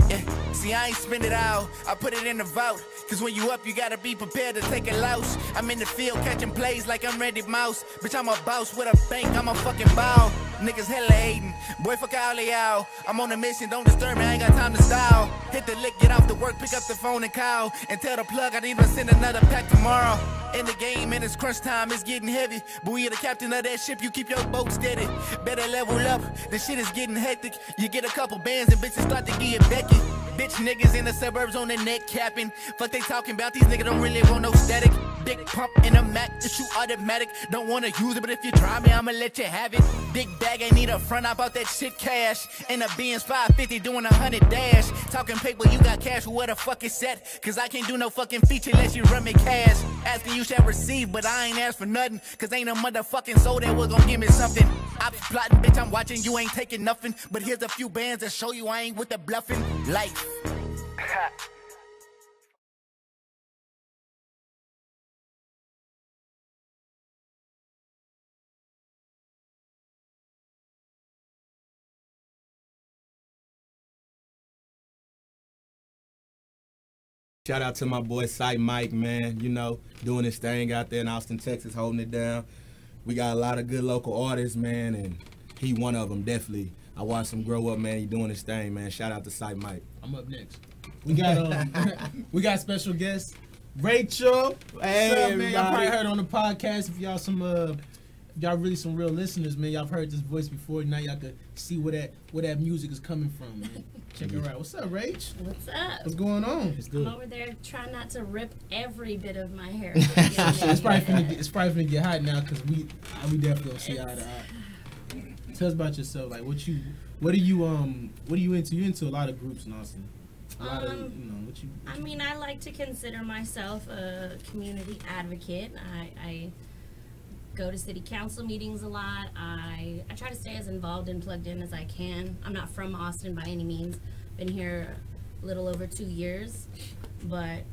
Yeah. See, I ain't spend it all. I put it in the vault. Cause when you up, you gotta be prepared to take a loss. I'm in the field catching plays like I'm Randy Mouse. Bitch, I'm a boss with a bank, I'm a fucking ball. Niggas hella hating, boy, fuck all they out. I'm on a mission, don't disturb me, I ain't got time to style. Hit the lick, get off the work, pick up the phone and call. And tell the plug I'd even send another pack tomorrow. In the game, and it's crunch time, it's getting heavy. But when you're the captain of that ship, you keep your boat steady. Better level up, the shit is getting hectic. You get a couple bands and bitches start to get Becky. Bitch niggas in the suburbs on their neck capping. Fuck they talking about, these niggas don't really want no static. Big pump in a Mac, to shoot automatic. Don't wanna use it, but if you try me, I'ma let you have it. Big bag, ain't need a front, I bought that shit cash. And a Benz 550 doing 100 dash. Talking paper, you got cash, where the fuck is set? Cause I can't do no fucking feature unless you run me cash. Asking you shall receive, but I ain't asked for nothing. Cause ain't no motherfucking soul that was gonna give me something. I'm plotting, bitch, I'm watching, you ain't taking nothing. But here's a few bands that show you I ain't with the bluffing. Life. Shout out to my boy Sight Mike, man. You know, doing his thing out there in Austin, Texas, holding it down. We got a lot of good local artists, man, and he one of them, definitely. I watched him grow up, man. He doing his thing, man. Shout out to Sight Mike. I'm up next. We got we got special guest Rachel. Hey, what's up, man? Y'all probably everybody. heard her on the podcast. If y'all really some real listeners, man. Y'all heard this voice before. Now y'all could see where that music is coming from, man. Check her out. What's up, Rach? What's up? What's going on? It's I'm over there trying not to rip every bit of my hair. It's probably finna get hot now because we definitely gonna see eye to eye. Tell us about yourself. Like what are you into? You into a lot of groups in Austin. A lot of, what you I mean, I like to consider myself a community advocate. I go to city council meetings a lot. I try to stay as involved and plugged in as I can. I'm not from Austin by any means. Been here a little over 2 years, but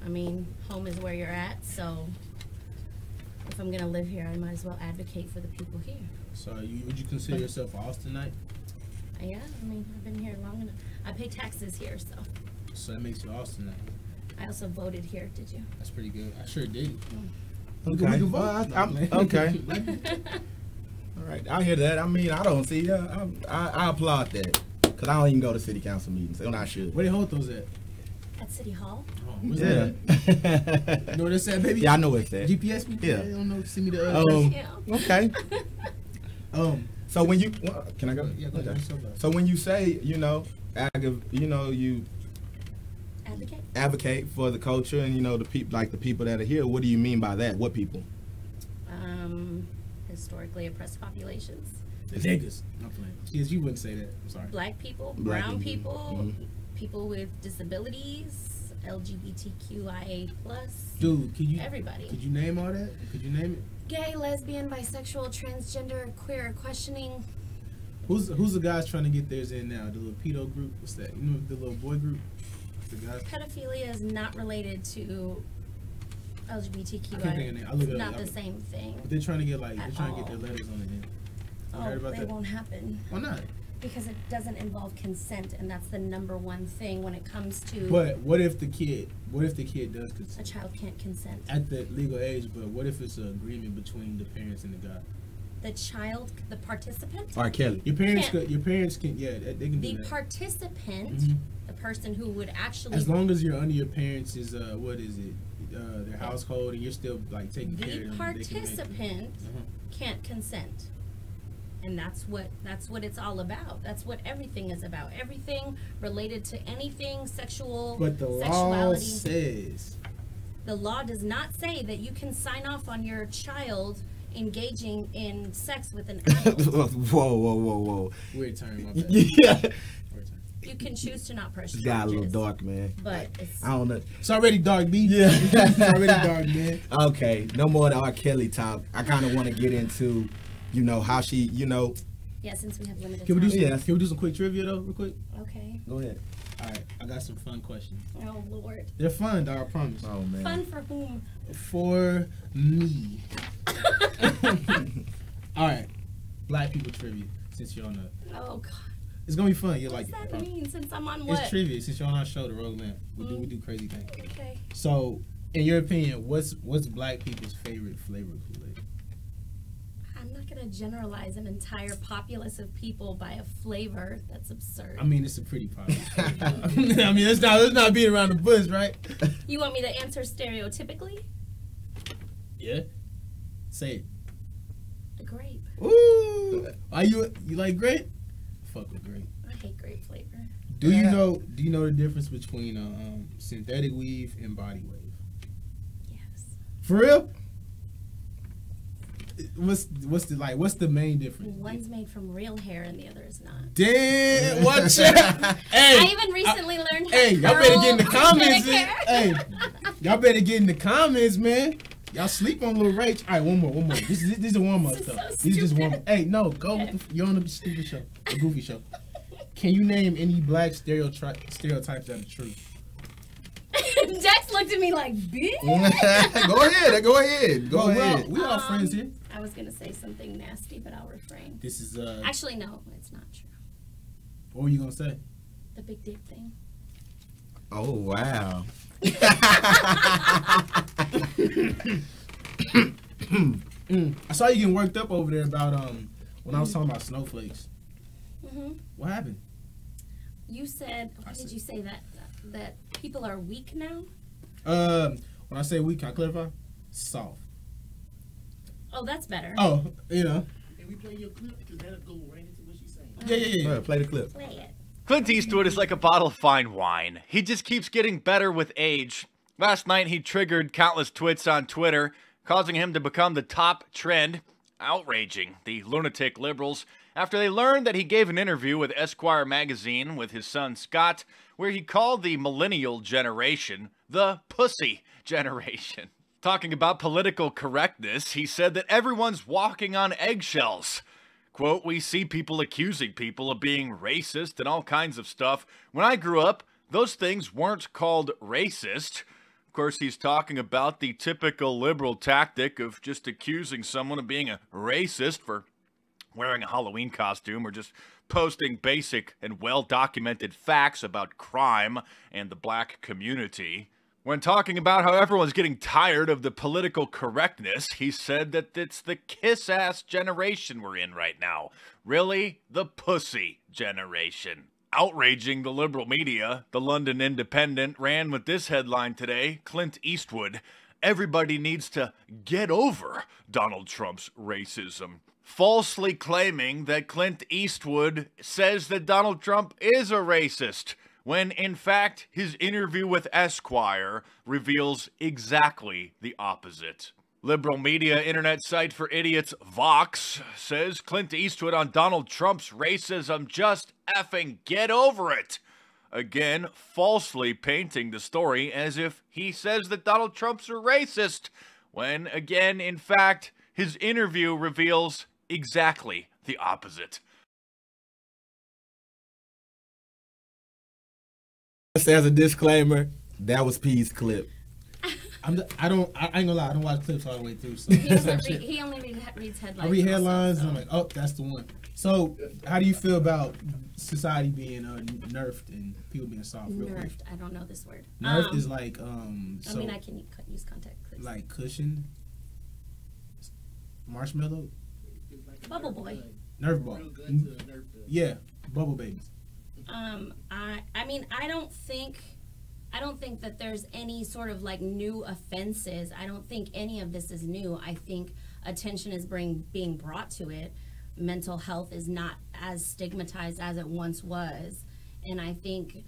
I mean, home is where you're at. So if I'm gonna live here, I might as well advocate for the people here. So would you consider yourself an Austinite? Yeah, I mean, I've been here long enough. I pay taxes here, so. So that makes you Austin now. I also voted here. Did you? That's pretty good. I sure did. Okay. We can Well, vote. I'm okay. All right. I hear that. I mean, I don't see. I applaud that because I don't even go to city council meetings, and I should. Where they hold those at? At City Hall. Oh, where's Yeah. that at? You know what they said, baby? Yeah, I know what's that. GPS me? Yeah. I don't know. Send me the. Yeah. Okay. So when you can I go? Yeah, go ahead. Okay. I'm so glad. So when you say you advocate for the culture and the people that are here, what do you mean by that? What people? Historically oppressed populations. The niggas. I'm playing. Yes, you wouldn't say that. I'm sorry. Black people, Black brown people. people, people with disabilities, LGBTQIA+. Dude, could you Everybody. Could you name all that? Could you name it? Gay, lesbian, bisexual, transgender, queer, questioning. Who's the guys trying to get theirs in now? The little pedo group? What's that? You know the little boy group? The guys. Pedophilia is not related to I can't think of LGBTQIA. it. I'll look it It's up. not the same thing. But they're trying to get their At letters on it. Then. You heard Oh, about they that? won't happen. Why not? Because it doesn't involve consent, and that's the number one thing when it comes to But what if the kid does a consent child can't consent. at the legal age? But what if it's an agreement between the parents and the guy? The child, the participant, R. Kelly. Your parents Can't. can. Your parents can. Yeah, they can do the that. participant, Mhm. the person who would actually As long as you're under your parents' what is it? Their household, and you're still like taking care the of them. they can make- participant Uh-huh. can't consent. And that's what it's all about. That's what everything is about. Everything related to anything sexual, But the law sexuality. says. The law does not say that you can sign off on your child engaging in sex with an adult. Whoa. Weird term. My bad. Yeah. Weird term. You can choose to not press It's charges. got a little dark, man. But it's I don't know. It's already dark, B. Yeah. It's already dark, man. Okay, no more of the R. Kelly talk. I kind of want to get into, how she, yeah, since we have limited Can we do time. some? Yes. Can we do some quick trivia though, real quick? Okay. Go ahead. All right, I got some fun questions. Oh Lord. They're fun, dog. I promise. Oh man. Fun for whom? For me. All right, black people trivia. Since you're on the, Oh God. it's gonna be fun. You'll What like does it. I that promise. mean? Since I'm on what? It's trivia. Since you're on our show, the Rogue Lamp, we do crazy things. Okay. So, in your opinion, what's black people's favorite flavor of Kool-Aid? I'm not gonna generalize an entire populace of people by a flavor. That's absurd. I mean, it's a pretty popular flavor. I mean, let's not beat around the bush, right? You want me to answer stereotypically? Yeah. Say it. The grape. Ooh. Are you like grape? Fuck with grape. I hate grape flavor. Do you know the difference between synthetic weave and body wave? Yes. For real? What's the main difference? One's made from real hair and the other is not. Damn, watch out. Hey, I even recently learned how hey, to y'all better curl get in the comments. synthetic hair. Hey, y'all better get in the comments, man. Y'all sleep on Lil Rach. All right, one more. This is a warm up This is stuff. so These just warm up. stupid. Hey, no, go. You're on the stupid show, the goofy show. Can you name any black stereotypes that are true? Dex looked at me like, bitch. Go ahead. We all friends here. I was gonna say something nasty, but I'll refrain. This is Actually, no, it's not true. what were you gonna say? The big dick thing. Oh wow. I saw you getting worked up over there about when I was talking about snowflakes. Mhm. What happened? You said, what did you say that people are weak now? When I say weak, can I clarify? Soft. Oh, that's better. Oh, Can we play your clip? Because that'll go right into what she's saying. yeah. Go ahead, play the clip. Play it. Clint Eastwood is like a bottle of fine wine. He just keeps getting better with age. Last night, he triggered countless twits on Twitter, causing him to become the top trend, outraging the lunatic liberals after they learned that he gave an interview with Esquire magazine with his son Scott, where he called the millennial generation the pussy generation. Talking about political correctness, he said that everyone's walking on eggshells. Quote, we see people accusing people of being racist and all kinds of stuff. When I grew up, those things weren't called racist. Of course, he's talking about the typical liberal tactic of just accusing someone of being a racist for wearing a Halloween costume, or just posting basic and well-documented facts about crime and the black community. When talking about how everyone's getting tired of the political correctness, he said that it's the kiss-ass generation we're in right now. Really? The pussy generation. Outraging the liberal media, the London Independent ran with this headline today: Clint Eastwood, everybody needs to get over Donald Trump's racism. Falsely claiming that Clint Eastwood says that Donald Trump is a racist, when in fact his interview with Esquire reveals exactly the opposite. Liberal media internet site for idiots Vox says Clint Eastwood on Donald Trump's racism, just effing get over it. Again, falsely painting the story as if he says that Donald Trump's a racist, when again, in fact, his interview reveals exactly the opposite. As a disclaimer, that was P's clip. I ain't gonna lie, I don't watch clips all the way through. So He only reads headlines. I read headlines, also, and I'm like, oh, that's the one. So, how do you feel about society being nerfed and people being soft? Real quick? Nerfed. I don't know this word. Nerfed is like I mean, I can use contact clips. like cushioned, marshmallow, Bubble Boy. Nerf ball. Yeah, bubble babies. I mean, I don't think that there's any sort of like new offenses. I don't think any of this is new. I think attention is being brought to it. Mental health is not as stigmatized as it once was. And I think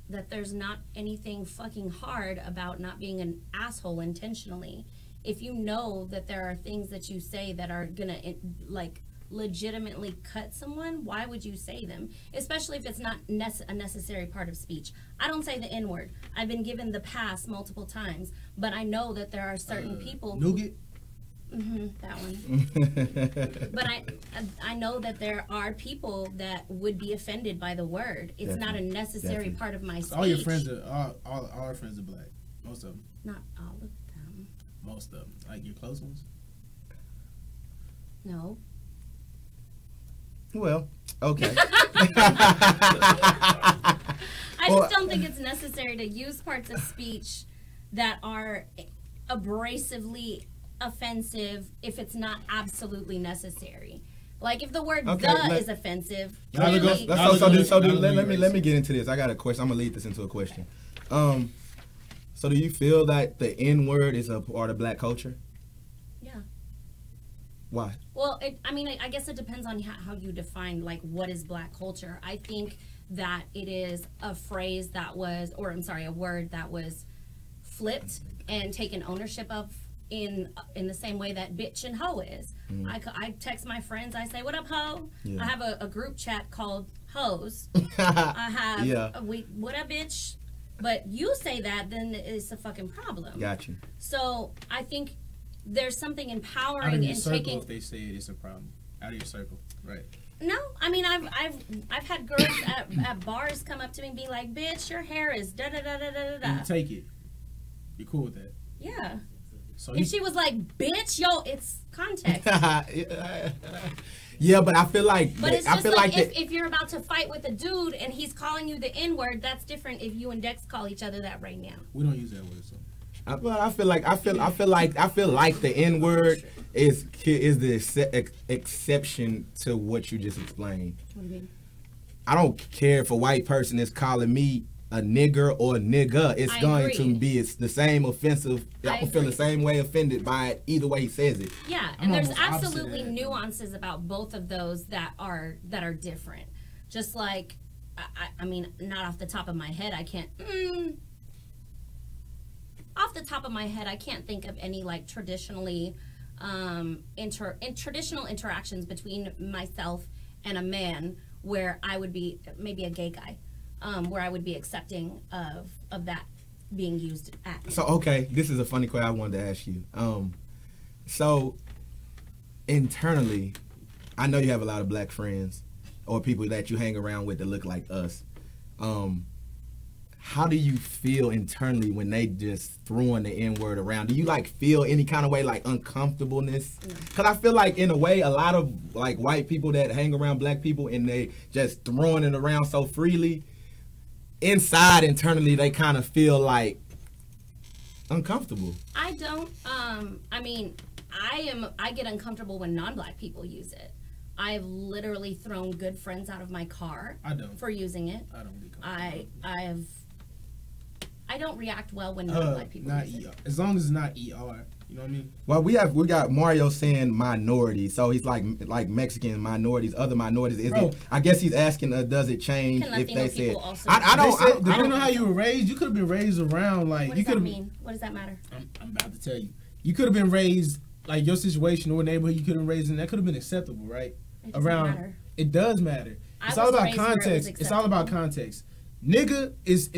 that there's not anything fucking hard about not being an asshole intentionally. If you know that there are things that you say that are gonna like legitimately cut someone, why would you say them? Especially if it's not a necessary part of speech. I don't say the N-word. I've been given the pass multiple times, but I know that there are certain people Nougat? That one. But I know that there are people that would be offended by the word. It's not a necessary part of my speech. All your friends are all our friends are black. Most of them. Not all of them. Most of them. Like your close ones. No. Well, okay. I just don't think it's necessary to use parts of speech that are abrasively offensive if it's not absolutely necessary. Like if the word is offensive. Let me get into this. I got a question. I'm gonna lead this into a question. So do you feel that the N-word is a part of black culture? Yeah. Why? Well, I guess it depends on how you define, like, what is black culture. I think that it is a phrase that was, a word that was flipped and taken ownership of in the same way that bitch and hoe is. I text my friends, I say, what up, hoe? I have a group chat called hoes. I have, what up, bitch? But you say that, then it's a fucking problem. Got you. So I think there's something empowering out of your in circle, taking. If they say it, it's a problem. Out of your circle, right? No, I mean I've had girls at bars come up to me and be like, "Bitch, your hair is da da da da da da." And you take it. You cool with that? Yeah. So and she was like, "Bitch, yo, it's context." Yeah, but I feel like. But it's just like if you're about to fight with a dude and he's calling you the N-word, that's different. If you and Dex call each other that right now. We don't use that word, so. I feel like the N-word is the exception to what you just explained. What do you mean? I don't care if a white person is calling me a nigger or a nigga. It's going to be the same offensive. I feel the same way offended by it either way he says it. Yeah, and there's absolutely nuances about both of those that are different. Just like, I mean, not off the top of my head, I can't. Off the top of my head, I can't think of any like traditionally traditional interactions between myself and a man where I would be maybe a gay guy, where I would be accepting of that being used at. So okay, this is a funny question I wanted to ask you. So internally, I know you have a lot of black friends or people that you hang around with that look like us. how do you feel internally when they just throwing the N-word around? Do you like feel any kind of way, like uncomfortableness? Because I feel like in a way, a lot of like white people that hang around black people and they just throwing it around so freely, inside internally they kind of feel like uncomfortable. I don't. I mean, I get uncomfortable when non-black people use it. I've literally thrown good friends out of my car for using it. I don't. I don't react well when non-black people use it. As long as it's not ER, you know what I mean? Well, we got Mario saying minorities, so he's like Mexican minorities, other minorities. Is it? I guess he's asking, does it change if they said? I don't. Depending on how you were raised, you could have been raised around like. What does that mean? What does that matter? I'm about to tell you. You could have been raised like your situation or neighborhood you could have been raised in. That could have been acceptable, right? It doesn't matter. It does matter. It's all about context. It's all about context. Nigga is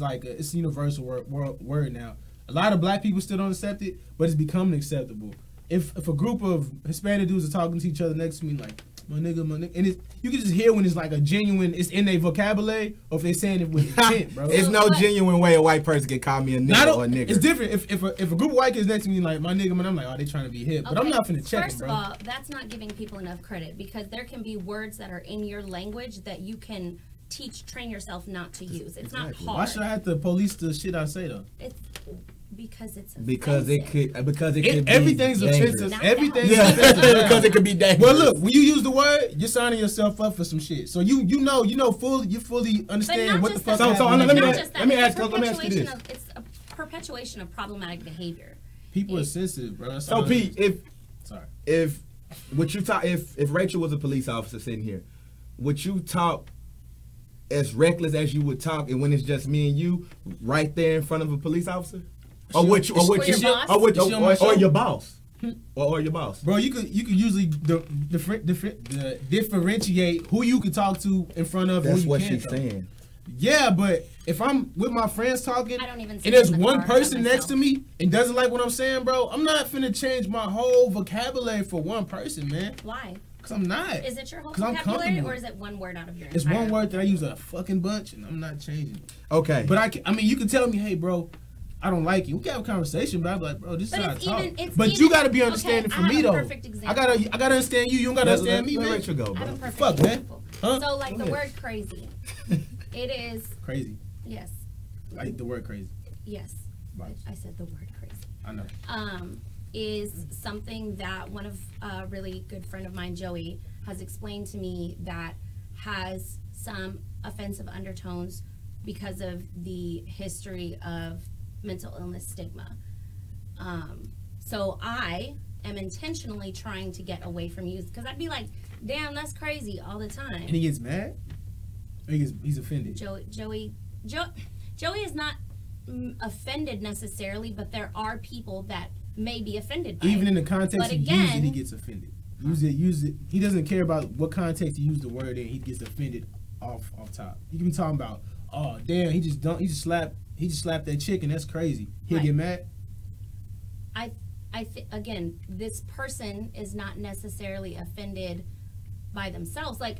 like it's a universal word now. A lot of black people still don't accept it, but it's becoming acceptable. If a group of Hispanic dudes are talking to each other next to me like my nigga, and you can just hear when it's like a genuine, it's in their vocabulary, or if they're saying it with intent, bro. It's no genuine way a white person can call me a nigga or a nigga. It's different. If a group of white kids next to me like my nigga, man, I'm like, oh, they trying to be hip, but I'm not finna check First them, of bro. all, that's not giving people enough credit because there can be words that are in your language that you can train yourself not to use. It's not hard. Why should I have to police the shit I say though? It's because it's offensive. Because it could be everything's dangerous. offensive. Everything's offensive because it could be dangerous. Well, look, when you use the word, you're signing yourself up for some shit. So you fully understand what the fuck. So let me ask you this. It's a perpetuation of problematic behavior. People are sensitive, bro. So Pete, if Rachel was a police officer sitting here, would you talk as reckless as you would talk, and when it's just me and you right there in front of a police officer, or your boss, or your boss, bro? You could usually differentiate who you could talk to in front of. That's who you what can't she's saying. Yeah, but if I'm with my friends talking, I don't even and there's one person next to me and doesn't like what I'm saying, bro, I'm not finna change my whole vocabulary for one person, man. Why? Because I'm not. Is it your whole vocabulary, or is it one word out of your It's one word that I use a fucking bunch, and I'm not changing it. Okay. But I mean, you can tell me, hey, bro, I don't like you. We can have a conversation, but I'm like, bro, this is how I talk. But you got to be understanding for me, though. I gotta understand you. You don't gotta understand me, man. Let Rachel go, bro. Fuck, man. Huh? So, like the word crazy, it is crazy. Yes. Like the word crazy. Yes. I said the word crazy. I know. Is something that one of a really good friend of mine, Joey, has explained to me that has some offensive undertones because of the history of mental illness stigma. So I am intentionally trying to get away from youth because I'd be like, damn, that's crazy all the time. And he gets mad? Or he's offended? Joey is not offended necessarily, but there are people that may be offended by even it. in the context he used it, he gets offended. Use it. He doesn't care about what context he used the word in. He gets offended off top. You can be talking about, oh damn, he just slapped that chick and that's crazy. He'll get mad. Again, this person is not necessarily offended by themselves. Like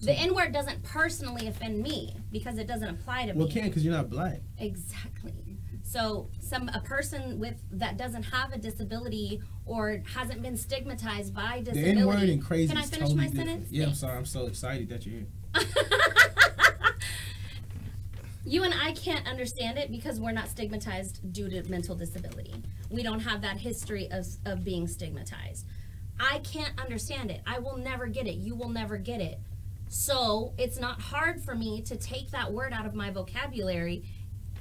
the N-word doesn't personally offend me because it doesn't apply to me. Well, it can't because you're not black. Exactly. So a person that doesn't have a disability or hasn't been stigmatized by disability. The N-word and crazy. Can I finish my sentence? Yeah, I'm sorry. I'm so excited that you're here. You and I can't understand it because we're not stigmatized due to mental disability. We don't have that history of being stigmatized. I can't understand it. I will never get it. You will never get it. So it's not hard for me to take that word out of my vocabulary,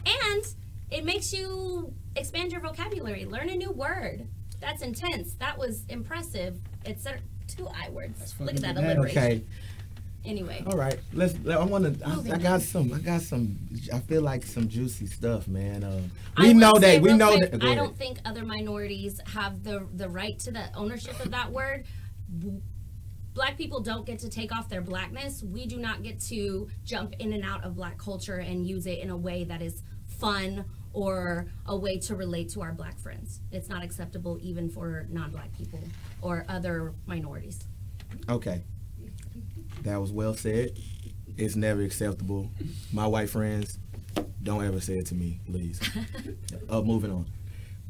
and it makes you expand your vocabulary. Learn a new word. That's intense. That was impressive. It's 2 I words. Look at that alliteration. Okay. Anyway. All right. I got some. I feel like some juicy stuff, man. We know that. I don't think other minorities have the right to the ownership of that word. Black people don't get to take off their blackness. We do not get to jump in and out of black culture and use it in a way that is fun or a way to relate to our black friends. It's not acceptable even for non-black people or other minorities. Okay. That was well said. It's never acceptable. My white friends, don't ever say it to me, please. Moving on.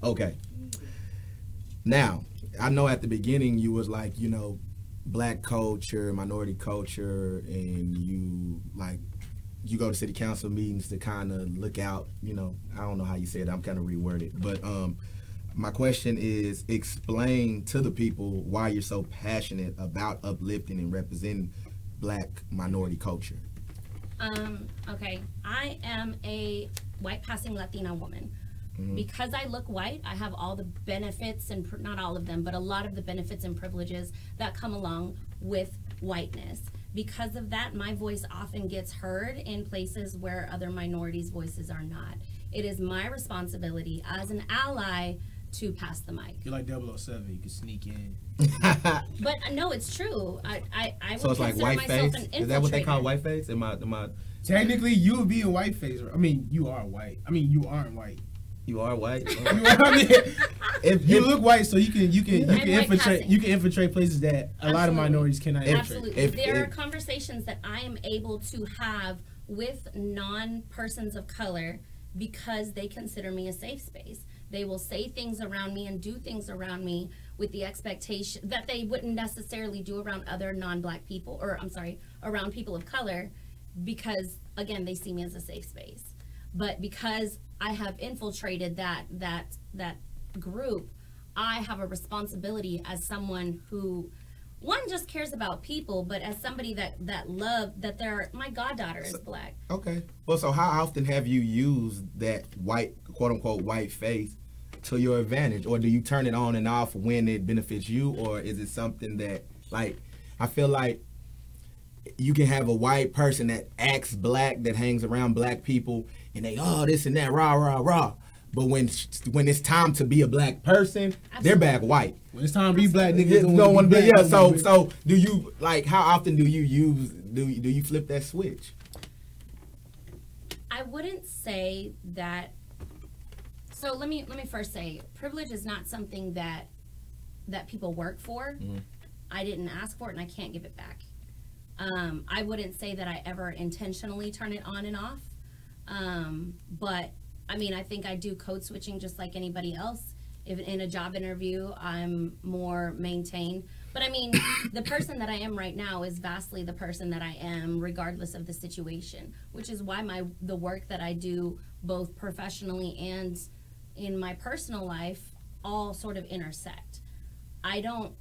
Okay. Now, I know at the beginning you was like, you know, black culture, minority culture, and you go to city council meetings to kind of look out, you know, I don't know how you say it, I'm kind of reworded, but my question is, explain to the people why you're so passionate about uplifting and representing black minority culture. Okay, I am a white passing Latina woman. Because I look white, I have all the benefits, and not all of them, but a lot of the benefits and privileges that come along with whiteness. Because of that, my voice often gets heard in places where other minorities' voices are not. It is my responsibility as an ally to pass the mic. You're like 007, you can sneak in. But no, it's true. I So it's like white face? Is that what they call white face? Technically, you would be a white face. I mean, you are white. I mean, you aren't white. You are white. If you look white, so you can infiltrate places that a lot of minorities cannot infiltrate. Absolutely. There are conversations that I am able to have with non-persons of color because they consider me a safe space. They will say things around me and do things around me with the expectation that they wouldn't necessarily do around other non-black people, or I'm sorry, around people of color, because again, they see me as a safe space. But because I have infiltrated that group, I have a responsibility as someone who, one, just cares about people, but as somebody that my goddaughter is black. Okay. Well, so how often have you used that white, quote unquote, white face to your advantage? Or do you turn it on and off when it benefits you? Or is it something that, like, I feel like you can have a white person that acts black, that hangs around black people, and they, oh, this and that, rah, rah, rah. But when it's time to be a black person, they're back white. When it's time to be black, niggas don't want to be. Yeah. So do you, like, how often do you flip that switch? I wouldn't say that. So let me first say, privilege is not something that people work for. I didn't ask for it, and I can't give it back. I wouldn't say that I ever intentionally turn it on and off. But I mean, I think I do code switching just like anybody else. If in a job interview, I'm more maintained. But I mean, the person that I am right now is vastly the person that I am, regardless of the situation, which is why the work that I do, both professionally and in my personal life, all sort of intersect. I don't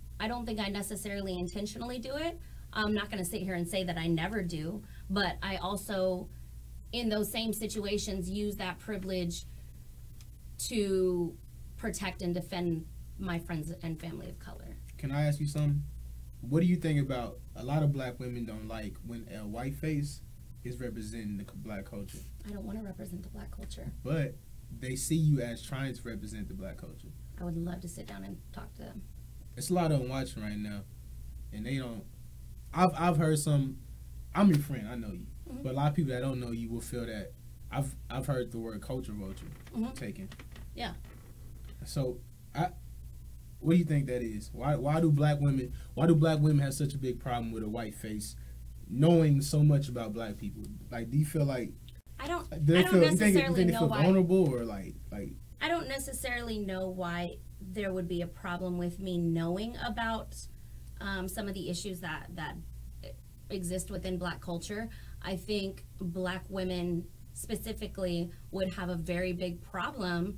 think I necessarily intentionally do it. I'm not going to sit here and say that I never do, but I also, in those same situations, use that privilege to protect and defend my friends and family of color. Can I ask you something? What do you think about, a lot of black women don't like when a white face is representing the black culture? I don't want to represent the black culture. But they see you as trying to represent the black culture. I would love to sit down and talk to them. It's a lot of them watching right now, and they don't. I've heard some. I'm your friend. I know you, but a lot of people that don't know you will feel that. I've heard the word culture vulture taken. Yeah. So, what do you think that is? Why do black women have such a big problem with a white face, knowing so much about black people? Like, do you feel like I don't necessarily know why. Vulnerable or like? I don't necessarily know why there would be a problem with me knowing about some of the issues that exist within black culture. I think black women specifically would have a very big problem,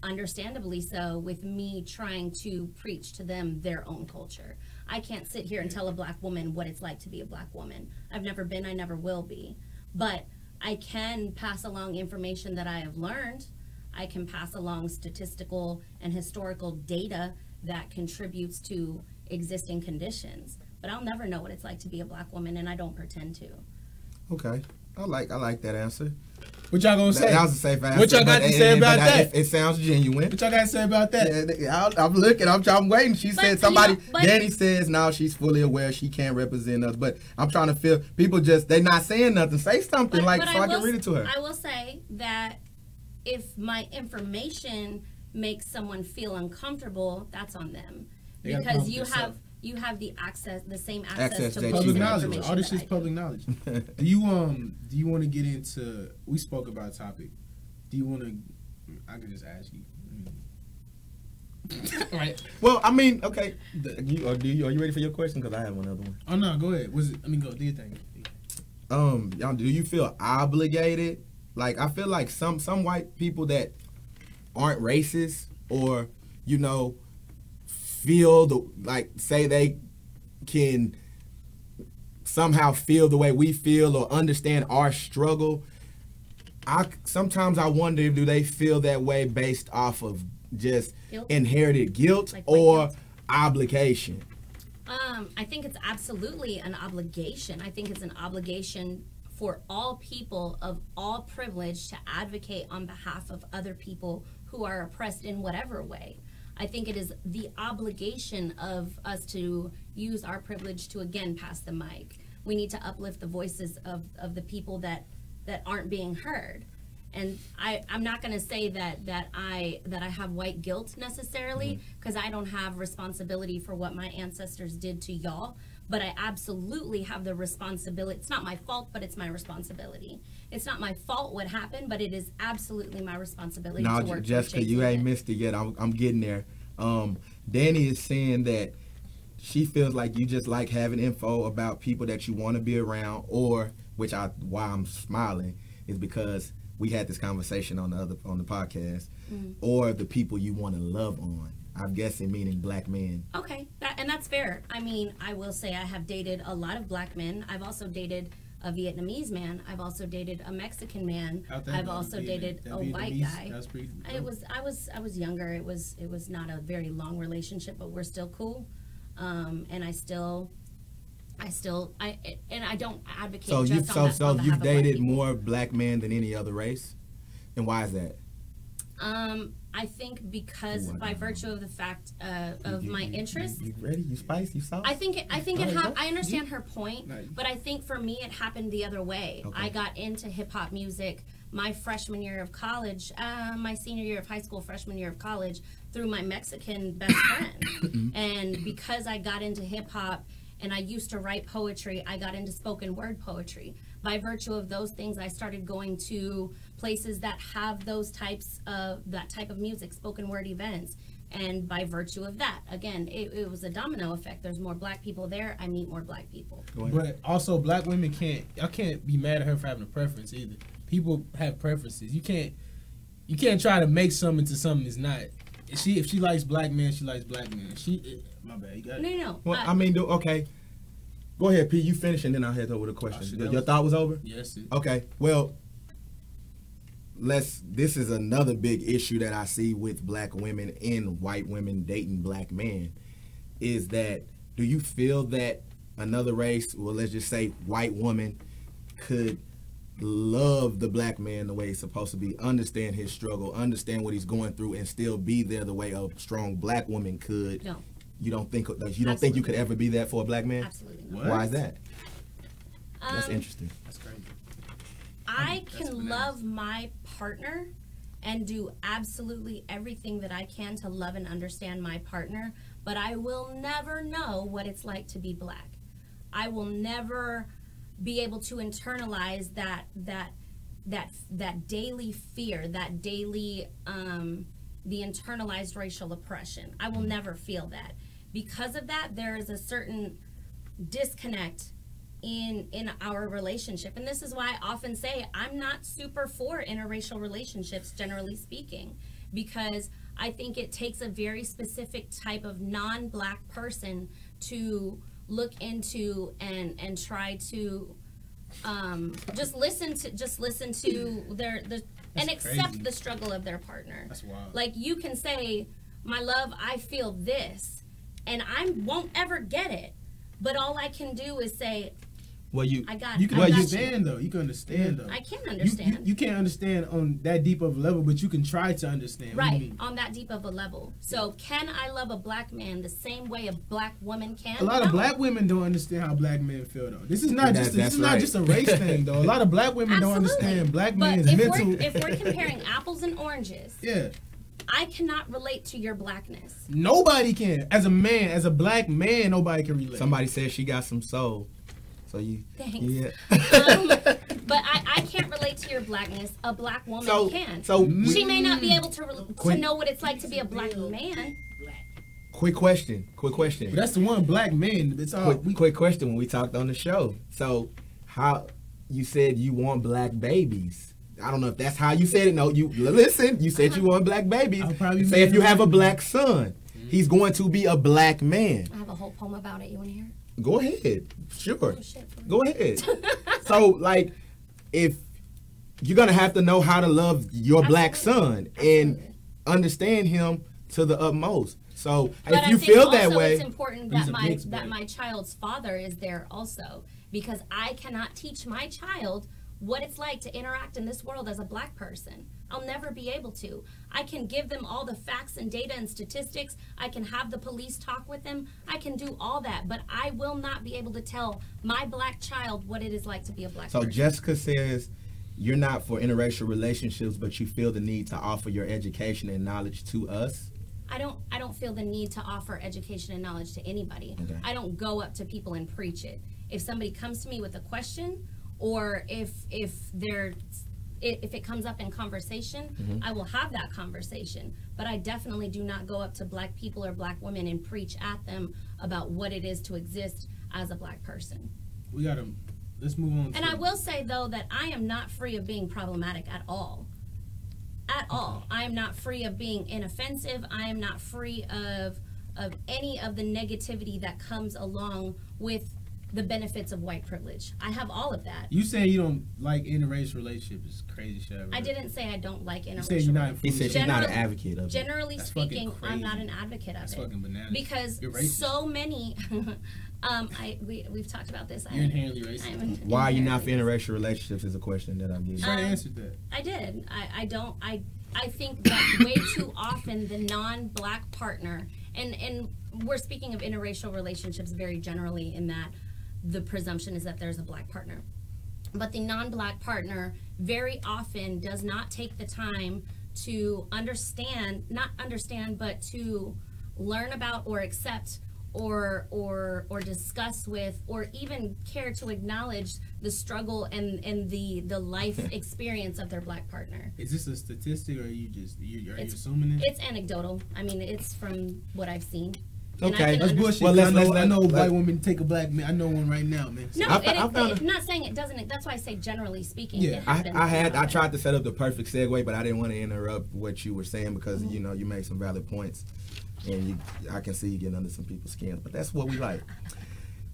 understandably so, with me trying to preach to them their own culture. I can't sit here and tell a black woman what it's like to be a black woman. I've never been, I never will be. But I can pass along information that I have learned. I can pass along statistical and historical data that contributes to existing conditions. But I'll never know what it's like to be a black woman, and I don't pretend to. Okay. I like that answer. What y'all gonna say? That was a safe answer. What y'all got to say about that? It sounds genuine. What y'all got to say about that? Yeah, I'm looking. I'm waiting. She said somebody. Danny says now she's fully aware she can't represent us. But I'm trying to feel people they not saying nothing. Say something so I can read it to her. I will say that if my information makes someone feel uncomfortable, that's on them. Because you have the same access to that Public you knowledge. information All this that is I do. public knowledge. Do you want to get into? We spoke about a topic. Do you want to? I could just ask you. Right. Well, I mean, okay. Are you ready for your question? Because I have one other one. Oh no, go ahead. Go do your thing. Y'all, do you feel obligated? Like, I feel like some white people that aren't racist, or feel say they can somehow feel the way we feel or understand our struggle. Sometimes I wonder, do they feel that way based off of just inherited guilt or obligation? I think it's absolutely an obligation. I think it's an obligation for all people of all privilege to advocate on behalf of other people who are oppressed in whatever way. I think it is the obligation of us to use our privilege to again pass the mic. We need to uplift the voices of the people that aren't being heard. And I'm not going to say that I have white guilt necessarily, because I don't have responsibility for what my ancestors did to y'all, but I absolutely have the responsibility. It's not my fault, but it's my responsibility. It's not my fault what happened, but it is absolutely my responsibility to work No, with Jessica, you ain't missed it yet. I'm getting there. Danny is saying that she feels like you just like having info about people that you want to be around, or why I'm smiling is because we had this conversation on the podcast, or the people you want to love on. I'm guessing meaning black men. Okay, and that's fair. I mean, I will say I have dated a lot of black men. I've also dated a Vietnamese man. I've also dated a Mexican man. I've also dated a white guy. I was younger. It was not a very long relationship, but we're still cool. And I don't advocate So just on that, on behalf you've of white dated people. more black men than any other race, and why is that? I think because by virtue of the fact of my interests. You ready? You spicy? You sauce? I understand her point, but I think for me it happened the other way. Okay. I got into hip hop music my freshman year of college, my senior year of high school, freshman year of college, through my Mexican best friend. And because I got into hip hop and I used to write poetry, I got into spoken word poetry. By virtue of those things, I started going to places that have that type of music, spoken word events. And by virtue of that, again, it was a domino effect. There's more black people there. I meet more black people. But also, black women y'all can't be mad at her for having a preference either. People have preferences. You can't try to make something into something it's not. If she likes black men, she likes black men. My bad. You got it. No. Well, okay. Go ahead, P. You finish, and then I'll head over the question. Your thought was over? Yes. Okay. Well, this is another big issue that I see with black women and white women dating black men, is that, do you feel that another race, well, let's just say white woman, could love the black man the way he's supposed to be, understand his struggle, understand what he's going through, and still be there the way a strong black woman could? No. You don't think you could ever be that for a black man? Absolutely not. Why is that? That's interesting. That's crazy. I can love my partner and do absolutely everything that I can to love and understand my partner, but I will never know what it's like to be black. I will never be able to internalize that daily fear, that daily the internalized racial oppression. I will never feel that. Because of that, there is a certain disconnect in our relationship. And this is why I often say I'm not super for interracial relationships, generally speaking, because I think it takes a very specific type of non-black person to look into and try to just listen to their and accept the struggle of their partner. That's wild. Like, you can say, my love, I feel this, and I won't ever get it, but all I can do is say, well, you can understand though. You can understand though. I can understand. You can't understand on that deep of a level, but you can try to understand. Right, on that deep of a level. So can I love a black man the same way a black woman can? A lot of black women don't understand how black men feel though. This is not just a race thing though. A lot of black women don't understand black men's mental. If we're comparing apples and oranges, yeah. I cannot relate to your blackness. Nobody can. As a man, as a black man, nobody can relate. Somebody said she got some soul. So you. Thanks. Yeah. But I can't relate to your blackness. A black woman can. So she may not be able to know what it's like to be a black man. Quick question. But that's the one black man. It's all. Quick question. When we talked on the show, so how you said you want black babies? I don't know if that's how you said it. No, you listen. You said you want black babies. Say if you have a black son, he's going to be a black man. I have a whole poem about it. You want to hear it? Go ahead. Sure. Go ahead. So, like, if you're going to have to know how to love your black son and understand him to the utmost. So, if you feel that way, it's important that my child's father is there also, because I cannot teach my child what it's like to interact in this world as a black person. I'll never be able to. I can give them all the facts and data and statistics. I can have the police talk with them. I can do all that, but I will not be able to tell my black child what it is like to be a black person. So Jessica says you're not for interracial relationships, but you feel the need to offer your education and knowledge to us. I don't feel the need to offer education and knowledge to anybody. Okay. I don't go up to people and preach it. If somebody comes to me with a question, or if it comes up in conversation, I will have that conversation. But I definitely do not go up to black people or black women and preach at them about what it is to exist as a black person. Let's move on. And I will say, though, that I am not free of being problematic at all. At all. I am not free of being inoffensive. I am not free of any of the negativity that comes along with the benefits of white privilege. I have all of that. You saying you don't like interracial relationships is crazy shit. I didn't say I don't like interracial. He said she's not an advocate of it. Generally speaking, I'm not an advocate of it. That's fucking bananas. Because so many, we've talked about this. You're inherently racist. Why are you not for interracial relationships is a question that I'm getting. I answered that. I did. I think that way too often the non-black partner, and we're speaking of interracial relationships very generally in that the presumption is that there's a black partner. But the non-black partner very often does not take the time to but to learn about or accept or discuss with or even care to acknowledge the struggle and the life experience of their black partner. Is this a statistic or are you assuming it? It's anecdotal. I mean, it's from what I've seen. Okay, that's bullshit. Well, I know white women take a black man. I know one right now, man. No, I'm not saying it doesn't. That's why I say generally speaking. Yeah, I tried to set up the perfect segue, but I didn't want to interrupt what you were saying because you made some valid points, and I can see you getting under some people's skin. But that's what we like.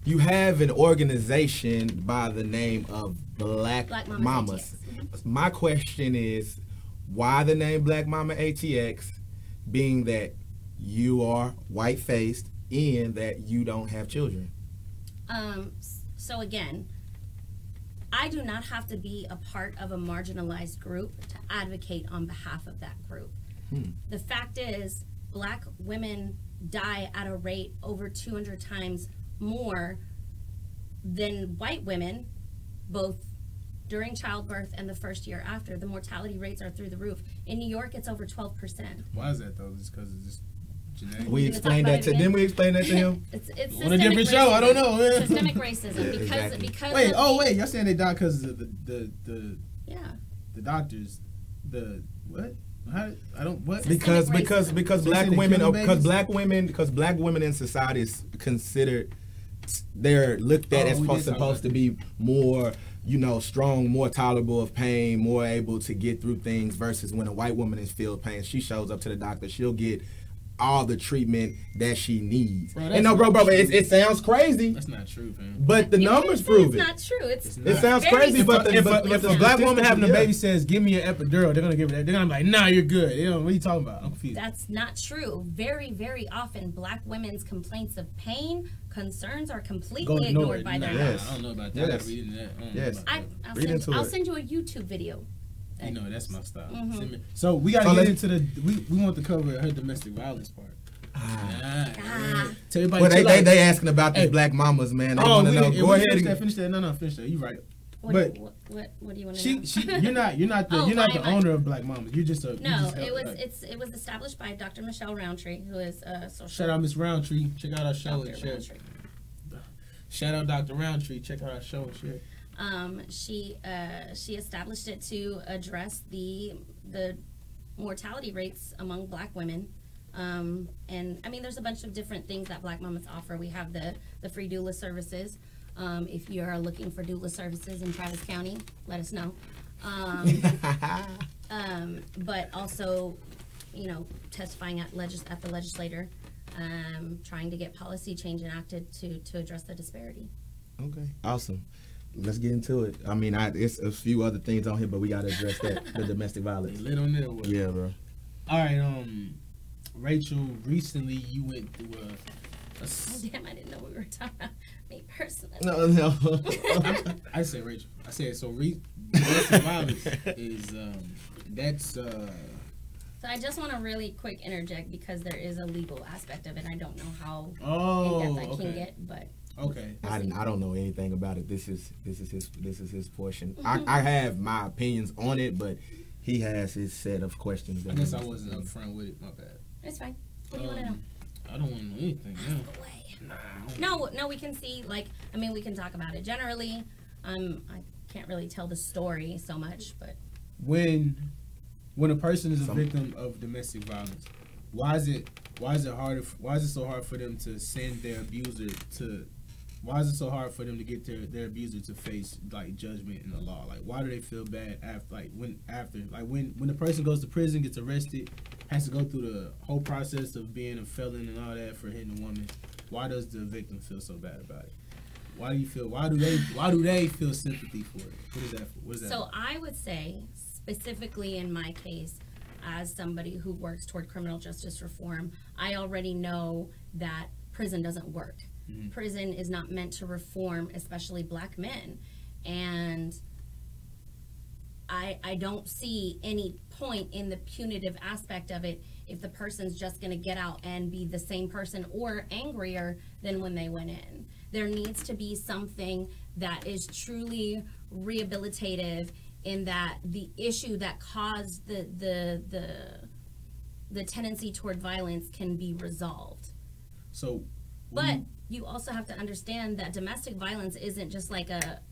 You have an organization by the name of Black Mamas. My question is, why the name Black Mama ATX, being that you are white-faced and that you don't have children? So again, I do not have to be a part of a marginalized group to advocate on behalf of that group. The fact is, black women die at a rate over 200 times more than white women, both during childbirth and the first year after. The mortality rates are through the roof. In New York, it's over 12%. Why is that, though? Just because it's just genetic? We explained that to didn't we explain that to him? It's on a different show. I don't know, man. Systemic racism. Because wait, y'all saying they die because of the doctors, the what? Because black women in society is considered, they're looked at as supposed to be more, strong, more tolerable of pain, more able to get through things, versus when a white woman is feeling pain, she shows up to the doctor, she'll get all the treatment that she needs. Bro, it sounds crazy. That's not true, man. But the numbers prove it. It's not true. It sounds crazy, but if a black woman having a baby says, "Give me an epidural," they're gonna give it. They're gonna be like, "Nah, you're good." What are you talking about? I'm confused. That's not true. Very, very often, black women's complaints of pain, concerns are completely ignored by their health. I don't know about that. Yes. I'll send you a YouTube video. That's my style. So we gotta get into we want to cover her domestic violence part. Tell everybody. Well, they asking about these black mamas, man. They want to know. Go ahead. Finish that. No, finish that. You right. What But do you want to know? You're not the owner of Black Mamas. You're just a it was established by Dr. Michelle Roundtree, who is a social. Shout out Miss Roundtree. Check out our show and share. Roundtree. Shout out Dr. Roundtree. Check out our show and share. She established it to address the mortality rates among Black women. And I mean, there's a bunch of different things that Black Mamas offer. We have the free doula services. If you're looking for doula services in Travis County, let us know. But also, testifying at the legislature, trying to get policy change enacted to address the disparity. Okay, awesome. Let's get into it. I mean, it's a few other things on here, but we got to address that, the domestic violence. Lit on there. Yeah, bro. All right, Rachel, recently you went through Oh, damn, I didn't know we were talking about me personally. No. I said Rachel. I said, so domestic violence is, that's... So I just want to really quick interject because there is a legal aspect of it. I don't know how in depth I can get, but... Okay. I don't know anything about it. This is his portion. I have my opinions on it, but he has his set of questions. I guess I wasn't up front with it. My bad. It's fine. What do you want to know? I don't want to know anything. No, we can see, we can talk about it. Generally, I can't really tell the story so much, but... When a person is a victim of domestic violence, why is it so hard for them to send their abuser to... Why is it so hard for them to get their abuser to face judgment in the law? Why do they feel bad after when the person goes to prison, gets arrested, has to go through the whole process of being a felon and all that for hitting a woman? Why does the victim feel so bad about it? Why do they feel sympathy for it? What is that? So I would say, specifically in my case, as somebody who works toward criminal justice reform, I already know that prison doesn't work. Mm-hmm. Prison is not meant to reform, especially Black men. And I don't see any point in the punitive aspect of it if the person's just going to get out and be the same person or angrier than when they went in. There needs to be something that is truly rehabilitative in that the issue that caused the tendency toward violence can be resolved. But you also have to understand that domestic violence isn't just like a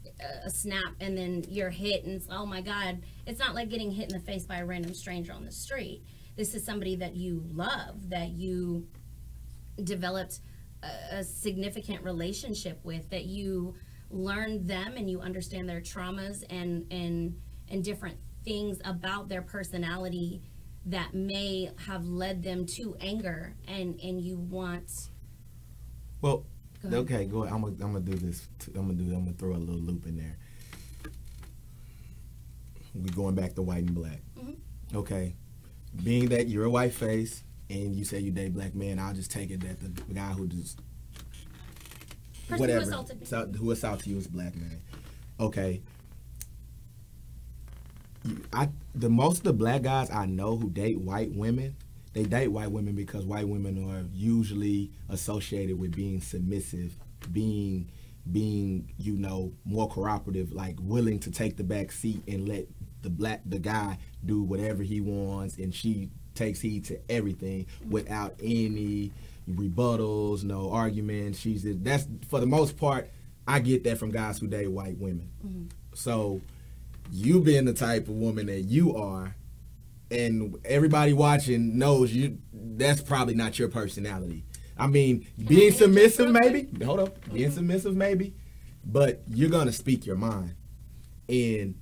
snap and then you're hit and it's, oh my God. It's not like getting hit in the face by a random stranger on the street. This is somebody that you love, that you developed a significant relationship with, that you learned them and you understand their traumas and different things about their personality that may have led them to anger, and you want... Well, okay, go ahead. I'm gonna do this. I'm gonna throw a little loop in there. We going back to white and Black. Mm-hmm. Okay, being that you're a white face and you say you date Black men, I'll just take it that the guy who just who assaulted you is a Black man. Okay. Most of the Black guys I know who date white women, they date white women because white women are usually associated with being submissive, being more cooperative, willing to take the back seat and let the guy do whatever he wants, and she takes heed to everything without any rebuttals, no arguments. That's for the most part. I get that from guys who date white women. Mm-hmm. So you being the type of woman that you are, and everybody watching knows that's probably not your personality. I mean, being submissive maybe, hold up, being submissive maybe, but you're gonna speak your mind. And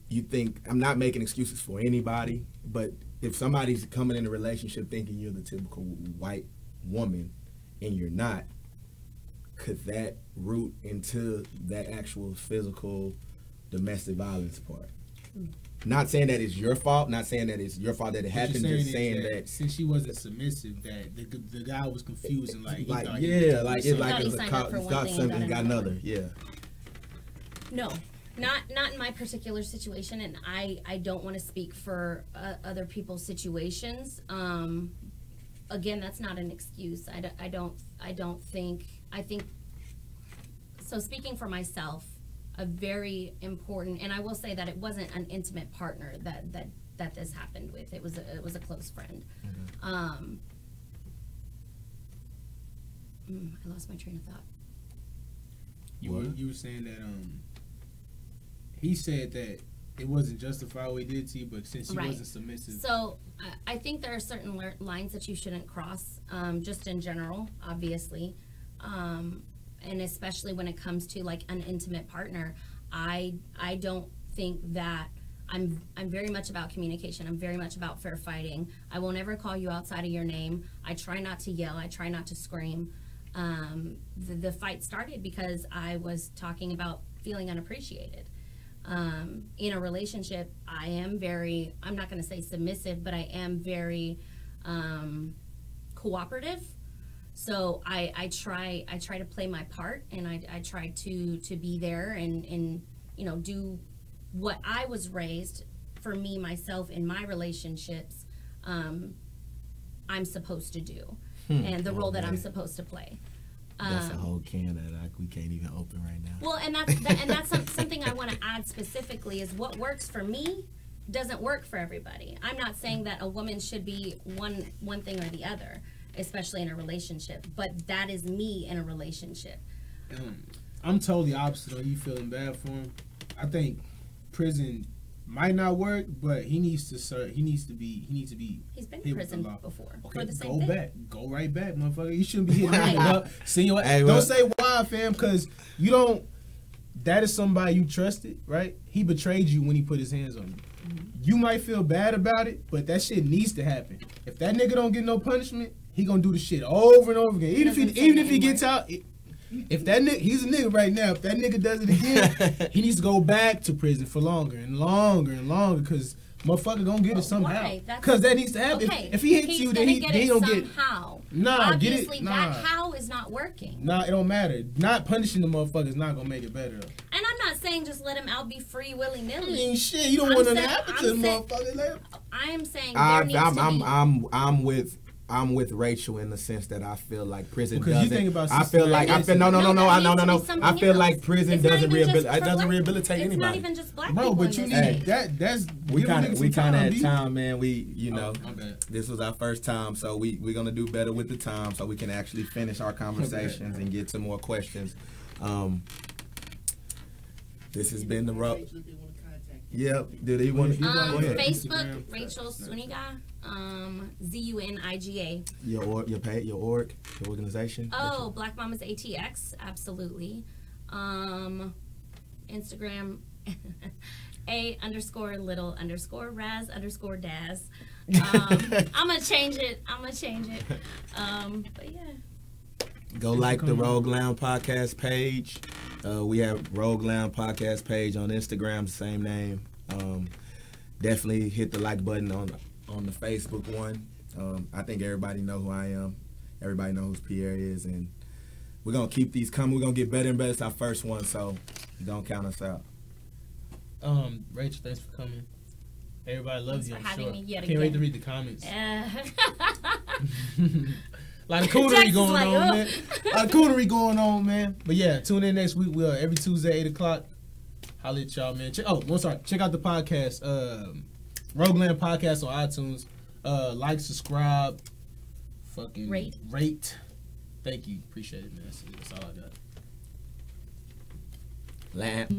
you think, I'm not making excuses for anybody, but if somebody's coming in a relationship thinking you're the typical white woman and you're not, could that root into that actual physical domestic violence part? Not saying that it's your fault, not saying that it's your fault that it happened, just saying that since she wasn't submissive, that the guy was confused and it's like something got another, yeah. No, not in my particular situation, and I don't want to speak for other people's situations. Again, that's not an excuse. I think So speaking for myself, a very important, and I will say that it wasn't an intimate partner that this happened with. It was a close friend. I lost my train of thought. You were saying that he said that it wasn't justified what he did to you, but since he wasn't submissive. So I think there are certain lines that you shouldn't cross, just in general, obviously, and especially when it comes to like an intimate partner. I don't think that I'm very much about communication. I'm very much about fair fighting. I won't ever call you outside of your name. I try not to yell. I try not to scream. The fight started because I was talking about feeling unappreciated. In a relationship, I am very, I'm not going to say submissive, but I am very cooperative. So I try to play my part, and I try to be there and you know, do what I was raised for me, myself, in my relationships, I'm supposed to do, and the role that I'm supposed to play. That's a whole can that we can't even open right now. Well, and that's something I want to add specifically is what works for me doesn't work for everybody. I'm not saying that a woman should be one thing or the other, especially in a relationship, but that is me in a relationship. I'm totally opposite. Are you feeling bad for him? I think prison might not work, but he needs to serve. He needs to be. He's been in prison before. Okay, for the same go thing. back. Go right back, motherfucker. You shouldn't be hitting him up. Senior, Hey, don't well- say why, fam, because you don't. That is somebody you trusted, right? He betrayed you when he put his hands on you. You might feel bad about it, but that shit needs to happen. If that nigga don't get no punishment, he gonna do the shit over and over again. Even if he gets out. If that nigga, he's a nigga right now. If that nigga does it again, he needs to go back to prison for longer and longer and longer, because motherfucker gonna get it somehow. Why? Because that needs to happen. Okay, If he hits he's you, then gonna he don't get. somehow. Nah, Obviously, get it. Nah, that how is not working. nah, it don't matter. Not punishing the motherfucker is not gonna make it better. And I'm not saying just let him out be free willy I nilly. mean, shit, you don't want nothing to happen to the motherfucker. Like, I am saying there needs to be. I'm with Rachel in the sense that I feel like prison Because doesn't. you think about I feel like I feel systematic- no. that needs to be something I feel like else. prison It's not doesn't even just rehabilitate. It for doesn't black- rehabilitate It's anybody. not even just black bro, people but in you this need state. that's We kind of time, at B. time, man. We my bad. this was our first time, so we're gonna do better with the time, so we can actually finish our conversations and get to more questions. This has been the road. Yep. Did he want to go ahead? Facebook, Rachel Zuniga, Zuniga. Your page, your org, your organization. Oh, Black Mamas ATX, absolutely. Instagram, A_little_Raz_Daz. I'm gonna change it. But yeah. Go like the Rogue Lounge podcast page. We have Rogue Lounge podcast page on Instagram, same name. Definitely hit the like button on the Facebook one. I think everybody know who I am. Everybody knows who Pierre is, and we're gonna keep these coming. We're gonna get better and better. It's our first one, so don't count us out. Rachel, thanks for coming. Everybody loves Thanks you. for I'm having sure. me yet Can't wait to again. read the comments. A lot of Jax coonery is going like, on, "Ugh." man. A lot of coonery going on, man. But yeah, tune in next week. We'll every Tuesday, 8 o'clock. Holla at y'all, man. Check out the podcast, Rogue Land Podcast on iTunes. Like, subscribe, fucking rate. Thank you. Appreciate it, man. That's all I got. Lamp.